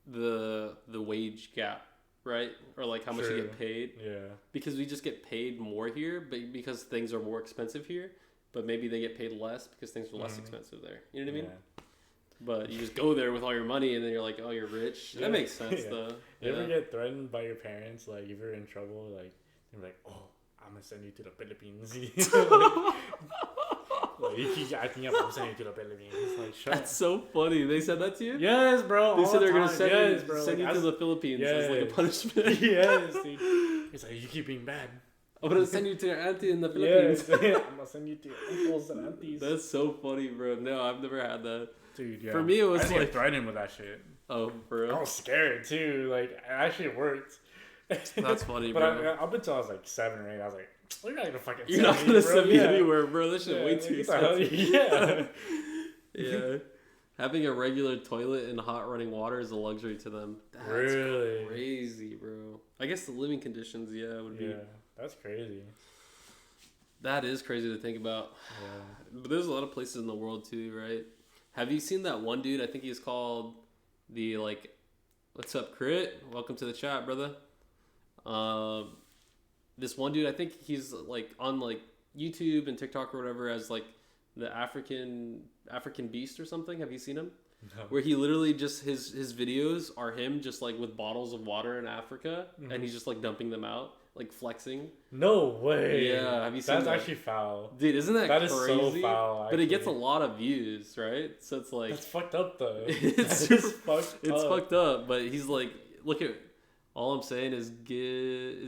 the wage gap, right? Or like how much you
True.
get paid.
Yeah.
Because we just get paid more here, but because things are more expensive here. But maybe they get paid less because things are less
Mhm.
expensive there. You know what I mean?
Yeah.
But you just go there with all your money, and then you're like, oh, you're rich.
Yeah.
That makes sense,
Yeah.
though.
You ever get threatened by your parents? Like if you're in trouble, like they're like, "Oh, I'm gonna send you to the Philippines." Like, you keep acting up, I'm sending you to the Philippines. It's like, shut
That's so funny. They said that to you?
up. Yes, bro.
They
all
said
the
they're going to
time.
send,
yes,
you,
bro.
send you
Like,
to the Philippines as like a
Yes.
punishment.
yes, dude. It's like you keep being bad.
I'm going to send you to your auntie in the
Yes,
Philippines.
I'm gonna send you to your uncles and aunties.
That's so funny, bro. No, I've never had that.
Dude, yeah.
For me, it was
I didn't
like,
get threatened with that shit.
oh, for
I
real?
was scared too. Like, it actually worked.
That's funny,
But
bro.
up until I was like 7 or 8, I was like, you're not gonna fucking
You're not
send
gonna
me, bro.
send me
Yeah.
anywhere, bro. This shit
Yeah,
way
like,
too
what the hell?
expensive.
Yeah.
Yeah. Having a regular toilet and hot running water is a luxury to them. That's
Really?
crazy, bro. I guess the living conditions, yeah, would be.
Yeah, that's crazy.
That is crazy to think about.
Yeah.
But there's a lot of places in the world too, right? Have you seen that one dude? I think he's called the like, what's up, Crit? Welcome to the chat, brother. This one dude, I think he's like on like YouTube and TikTok or whatever as like the African Beast or something. Have you seen him?
No.
Where he literally just his videos are him just like with bottles of water in Africa and he's just like dumping them out, like flexing.
No way.
Yeah, have you seen
That's
that?
actually foul.
Dude, isn't that
That is
crazy?
so foul.
But it gets a
actually.
lot of views, right? So it's like
That's fucked up though.
It's
That
super-
is fucked
it's
up.
fucked up. But he's like, look at all I'm saying is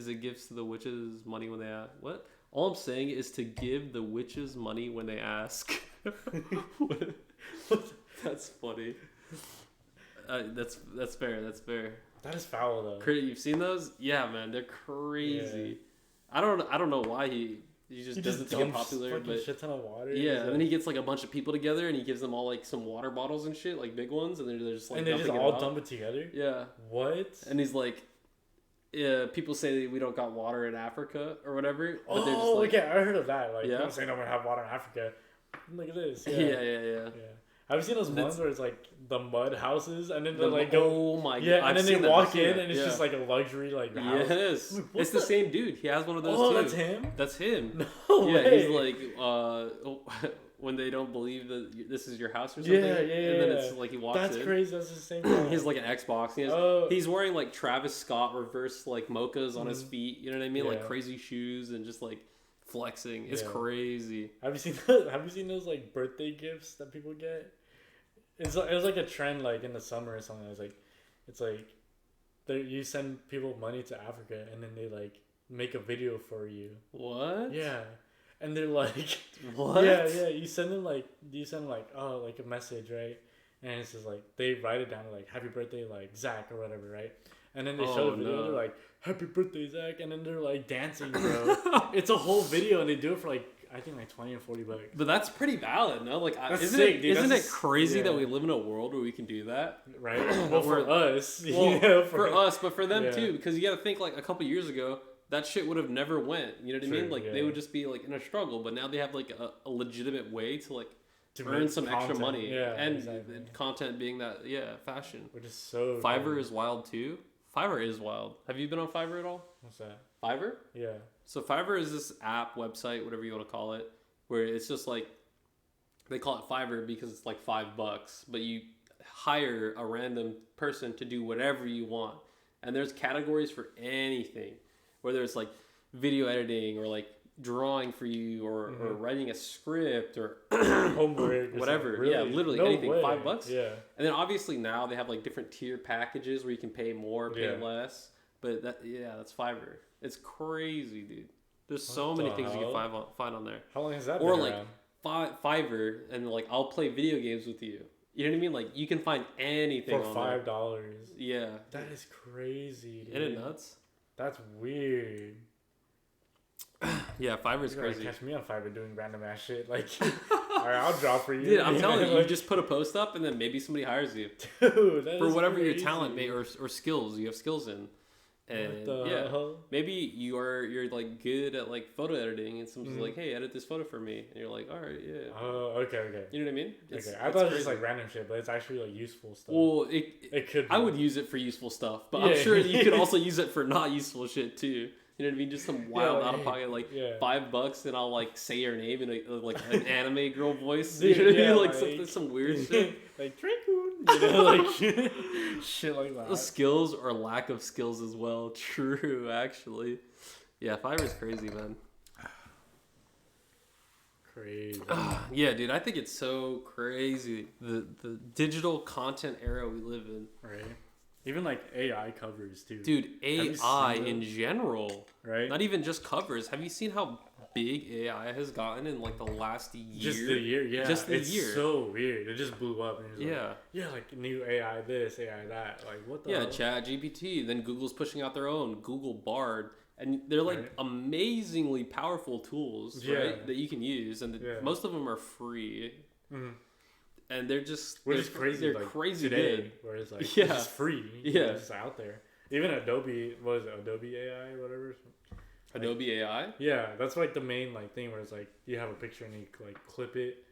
it gives to the witches money when they ask. What? All I'm saying is to give the witches money when they ask. That's funny. That's fair. That's fair.
That is foul though.
You've seen those? Yeah, man, they're crazy. I don't know why he just does it to get
dumps
popular,
fucking
but
shit ton of water.
yeah,
He's
and then he gets like a bunch of people together and he gives them all like some water bottles and shit, like big ones, and they're just like
and they just
dumping it
all
out.
dump it together.
Yeah,
What?
and he's like, yeah, people say that we don't got water in Africa or whatever, but
Oh,
they're just like,
okay, I heard of that. Like,
Yeah?
people say no one have water in Africa. Look at this.
yeah,
Yeah.
yeah.
Yeah. Have you seen those
That's-
ones where it's like the mud houses and then they
The-
like go,
oh my
yeah,
god,
and then they
I've
walk
seen
in
that,
and it's
yeah.
just like a luxury like house.
Yes,
Wait, what
it's the
the-
same dude. He has one of those
Oh,
too.
that's him.
That's him.
No
Yeah,
way.
he's like, when they don't believe that this is your house or something.
Yeah, yeah,
And then
yeah.
it's like he walks
That's
in.
crazy. That's the same.
He has like an Xbox. He has,
Oh.
he's wearing like Travis Scott reverse like mochas on his feet. You know what I mean? Like
Yeah.
crazy shoes and just like flexing. It's
Yeah.
crazy.
Have you seen those? Have you seen those like birthday gifts that people get? It was like a trend like in the summer or something. It's like you send people money to Africa and then they like make a video for you.
What?
Yeah, and they're like,
What?
yeah. You send them like like a message, right? And it's just like they write it down like happy birthday like Zach or whatever, right? And then they show the video.
no.
They're like happy birthday Zach, and then they're like dancing, bro. It's a whole video, and they do it for like I think like $20 or $40.
But that's pretty valid, no? Like,
That's
isn't
sick,
it,
dude.
isn't
That's
it
a-
crazy
yeah.
that we live in a world where we can do that?
Right? Well, for us,
Well,
you know,
for us, but for them
Yeah.
too, because you got to think like a couple years ago, that shit would have never went. You know what I
True,
mean? Like they
yeah.
would just be like in a struggle, but now they have like a legitimate way to like
to
earn
make
some extra
content.
money.
Yeah,
and
exactly.
the content being that fashion.
Which is so.
Fiverr
funny.
is wild too. Fiverr is wild. Have you been on Fiverr at all?
What's that?
Fiverr?
Yeah.
So Fiverr is this app, website, whatever you want to call it, where it's just like they call it Fiverr because it's like $5, but you hire a random person to do whatever you want. And there's categories for anything, whether it's like video editing or like drawing for you or writing a script or
Homework. Or
whatever.
something.
Yeah,
Really?
literally
No
anything.
way.
$5.
Yeah.
And then obviously now they have like different tier packages where you can pay more, pay
Yeah.
less. But that's Fiverr. It's crazy, dude. There's so
What
many
the
things you can
hell?
find on there.
How long has that
Or
been
like
around?
Fiverr, and like I'll play video games with you. You know what I mean? Like you can find anything
For
on there.
$5.
Yeah.
That is crazy, dude.
Isn't it nuts?
That's weird.
Yeah, Fiverr's
You gotta
crazy.
catch me on Fiverr doing random ass shit. Like, alright, I'll draw for you.
Dude, I'm telling you, you
Like,
just put a post up and then maybe somebody hires you
dude, that
for
is
whatever your
crazy.
talent or skills you have skills in. And
What the
yeah,
hell?
maybe you're like good at like photo editing, and someone's
Mhm.
like, "Hey, edit this photo for me," and you're like, "All right, yeah."
Oh, okay.
You know what I mean?
Okay, I
it's
thought it was just
crazy.
like random shit, but it's actually like useful stuff.
Well,
it could.
I
be.
would use it for useful stuff, but
Yeah.
I'm sure you could also use it for not useful shit too. You know what I mean? Just some wild
like,
out of pocket like
yeah.
$5, and I'll like say your name in like an anime girl voice.
Dude,
You know what I
yeah,
mean? Like
like-
some weird shit.
like Tricoon, you know, like shit like
The
that.
skills or lack of skills as well. True, actually. Yeah, Fiverr's crazy, man.
Crazy.
Yeah, dude, I think it's so crazy the digital content era we live in.
Right. Even like AI covers too.
Dude,
you
AI
seen
in
those?
general,
Right.
not even just covers. Have you seen how big AI has gotten in like the last year.
Just the year, yeah.
Just the
it's
year.
so weird. It just blew up. And it's
Yeah.
Like, yeah, like new AI this, AI that. Like what the
Yeah,
hell?
Chat GPT. Then Google's pushing out their own Google Bard, and they're like
Right.
amazingly powerful tools,
Yeah.
right? That you can use, and
Yeah.
most of them are free,
Mhm.
and they're just
Which
they're,
is crazy.
They're
like,
crazy
today,
good.
where it's like
Yeah.
it's just free.
Yeah.
It's just out there. Even Adobe, what is it, Adobe AI or whatever?
Adobe AI.
Yeah, that's like the main like thing where it's like you have a picture and you like clip it,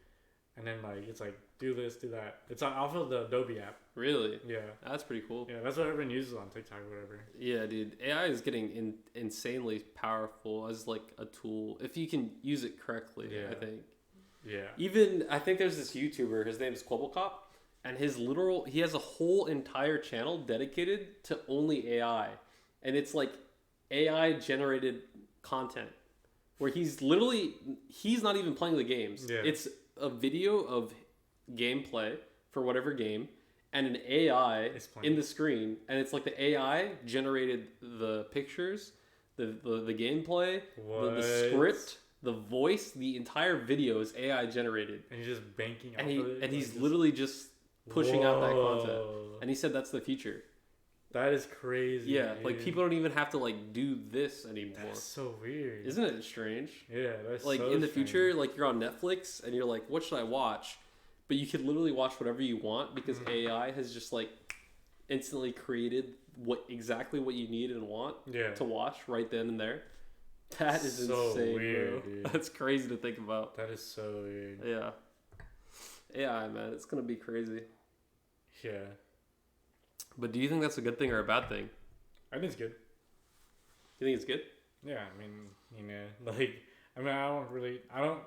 and then like it's like do this, do that. It's off of the Adobe app.
Really?
Yeah,
That's pretty cool.
yeah, that's what everyone uses on TikTok or whatever.
Yeah, dude. AI is getting insanely powerful as like a tool if you can use it correctly.
Yeah.
I think.
Yeah,
Even I think there's this YouTuber. His name is Quabblecop, and he has a whole entire channel dedicated to only AI, and it's like AI generated content where he's not even playing the games.
Yeah.
It's a video of gameplay for whatever game, and an AI
It's playing.
in the screen, and it's like the AI generated the pictures, the gameplay, the
What?
script, the voice, the entire video is AI generated,
and he's just banking
and
off of it.
he's
like,
literally just pushing out that content.
Whoa.
And he said that's the future.
That is crazy.
Yeah, like
dude.
people don't even have to like do this anymore.
That's so weird.
Isn't it strange?
Yeah, that's
Like
so
in the
strange.
future, like you're on Netflix and you're like, what should I watch? But you could literally watch whatever you want because AI has just like instantly created exactly what you need and want
Yeah,
to watch right then and there. That is
So
insane,
weird,
bro.
dude.
That's crazy to think about.
that is so weird.
Yeah. AI, man, it's gonna be crazy.
Yeah,
But do you think that's a good thing or a bad thing?
I think it's good.
You think it's good?
Yeah, I mean, you know, like, I mean, I don't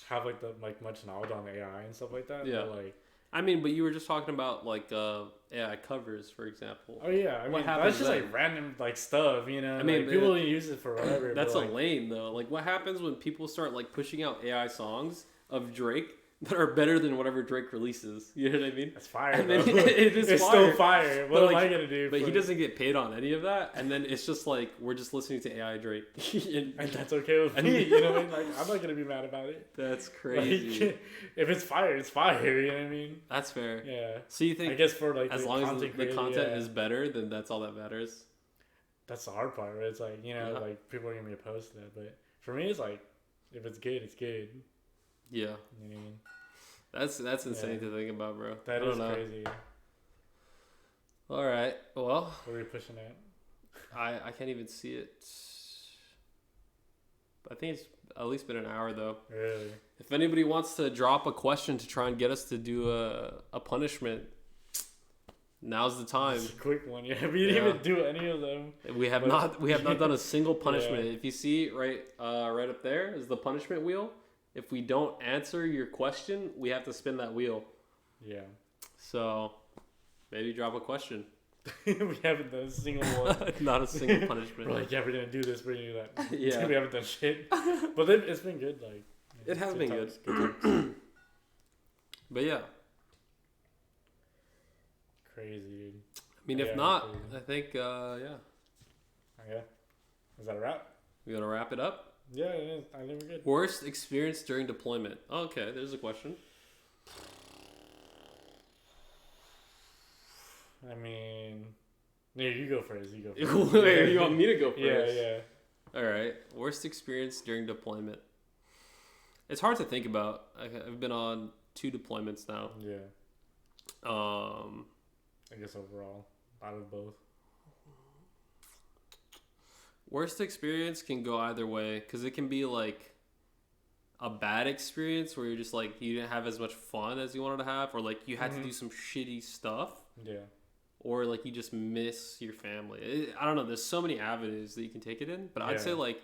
have like much knowledge on AI and stuff like that.
Yeah.
But, like,
I mean, but you were just talking about like AI covers, for example.
oh yeah, I
What
mean,
happens
that's just
then?
like random like stuff, you know.
I mean,
like, people use it for whatever.
That's
but,
a
like,
lane though. Like, what happens when people start like pushing out AI songs of Drake that are better than whatever Drake releases? You know what I mean?
That's fire.
And then
bro.
it is
it's
fire.
still fire. What
But,
am
like,
I gonna do?
But he
for-
doesn't get paid on any of that, and then it's just like we're just listening to AI Drake.
and that's okay with
and-
me. You know what I mean? Like, I'm not gonna be mad about it.
That's
Like,
crazy.
if it's fire, it's fire. You know what I mean?
That's fair.
Yeah.
So you
I
think
guess for like
as
the
long as
content
the
creator,
content
yeah.
is better, then that's all that matters?
That's the hard part. Right? It's like, you know,
Yeah.
like people are gonna be opposed to that, but for me, it's like if it's good, it's good.
Yeah.
You know what I mean?
That's insane
Yeah.
to think about, bro.
That
I
is
don't know.
crazy.
All right. Well,
What are we pushing at?
I can't even see it. I think it's at least been an hour though.
Really?
If anybody wants to drop a question to try and get us to do a punishment, now's the time.
It's a quick one. Yeah, we didn't
Yeah.
even do any of them.
We have
But-
not done a single punishment.
Yeah.
If you see right up there is the punishment wheel. If we don't answer your question, we have to spin that wheel.
Yeah.
So maybe drop a question.
We haven't done a single one.
Not a single punishment.
We're like, yeah, we're gonna do this, we're gonna do that.
Yeah.
We haven't done shit. But then it's been good, like
It has been
times,
good.
times.
But yeah,
Crazy, dude.
I mean,
Yeah,
if not,
crazy.
I think yeah,
Oh, yeah. Is that a wrap?
we gotta wrap it up.
Yeah, it is. I think we're good.
Worst experience during deployment. Okay, there's a question.
I mean, yeah, you go first. You go first.
Wait, you want me to go first?
Yeah, yeah.
All right. Worst experience during deployment. It's hard to think about. I've been on 2 deployments now.
Yeah.
Um,
I guess overall, out of both.
worst experience can go either way because it can be like a bad experience where you're just like you didn't have as much fun as you wanted to have, or like you had to do some shitty stuff,
Yeah.
or like you just miss your family. I don't know. There's so many avenues that you can take it in, but I'd
Yeah.
say like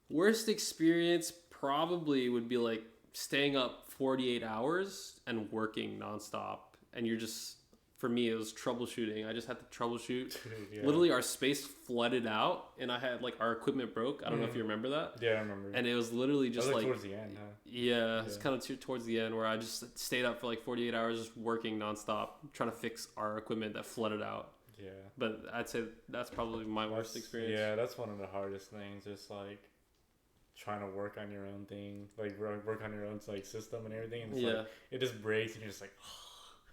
worst experience probably would be like staying up 48 hours and working nonstop, and you're just, for me it was troubleshooting. I just had to troubleshoot.
Dude, yeah.
Literally our space flooded out and I had like our equipment broke. I don't know if you remember that.
Yeah, I remember.
And it was literally
That
just
was
like
towards the end, huh?
yeah, it's
Yeah.
kind of towards the end where I just stayed up for like 48 hours just working nonstop trying to fix our equipment that flooded out.
Yeah.
But I'd say that's probably my worst experience.
Yeah, that's one of the hardest things. Just like, trying to work on your own thing, like work on your own like system and everything, and it's
Yeah.
like it just breaks, and you're just like,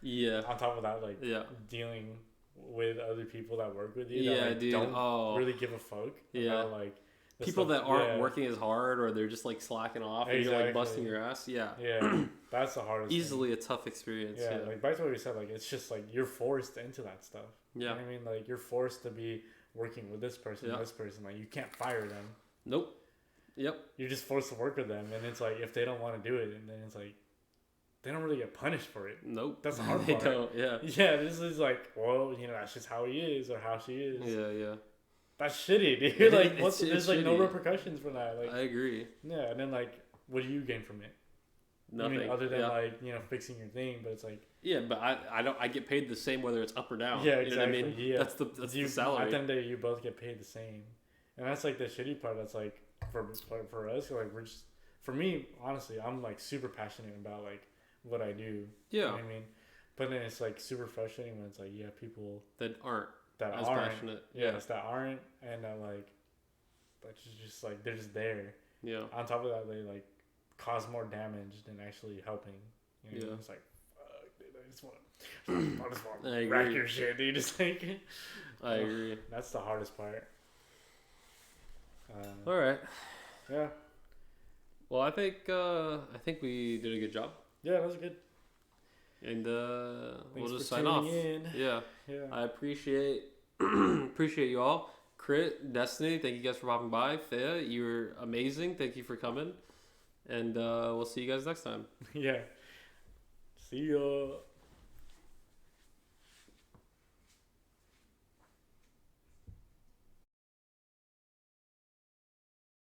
Yeah.
on top of that, like
Yeah.
dealing with other people that work with you,
Yeah,
that like,
dude.
don't
Oh.
really give a fuck
Yeah.
about like the
People
stuff-
that aren't
yeah,
working as hard, or they're just like slacking off, and you're like busting
Exactly.
your ass. Yeah.
Yeah, that's the hardest. thing.
Easily a tough experience.
Yeah,
Yeah.
like back to what we said, like it's just like you're forced into that stuff. You
Yeah.
know what I mean? Like you're forced to be working with this person,
Yeah.
this person. Like you can't fire them.
Nope. Yep.
You're just forced to work with them, and it's like if they don't want to do it, and then it's like they don't really get punished for it.
Nope.
That's the hard
They
part.
don't. Yeah.
Yeah, this is like, well, you know, that's just how he is or how she is.
Yeah. Yeah.
That's shitty, dude. Like,
It's-
what's
it's
there's like no
shitty.
repercussions for that. Like,
I agree.
yeah, and then like, what do you gain from it?
Nothing.
I mean, other than
yeah.
like fixing your thing, but it's like,
Yeah, but I don't. I get paid the same whether it's up or down.
yeah,
You know what I
exactly.
mean?
Yeah,
That's
you,
the salary.
At the end of the day, you both get paid the same, and that's like the shitty part. That's like for us, like we're just for me, honestly, I'm like super passionate about like what I do. You
Yeah.
know what I mean, but then it's like super frustrating when it's like people
That aren't
that
as
aren't,
passionate.
yes, that aren't, and that like, but just like they're just there.
Yeah.
On top of that, they like cause more damage than actually helping. You know?
Yeah.
It's like, fuck, dude, I just want
I
to wreck
agree.
your shit, dude. Just like,
I agree.
that's the hardest part.
All right.
Yeah,
Well, I think we did a good job,
yeah, that was good.
and we'll
Thanks
just
for
sign off.
tuning in.
Yeah.
Yeah,
I appreciate appreciate you all. Crit, Destiny, thank you guys for popping by. Thea, you're amazing. Thank you for coming. And we'll see you guys next time.
yeah. See ya.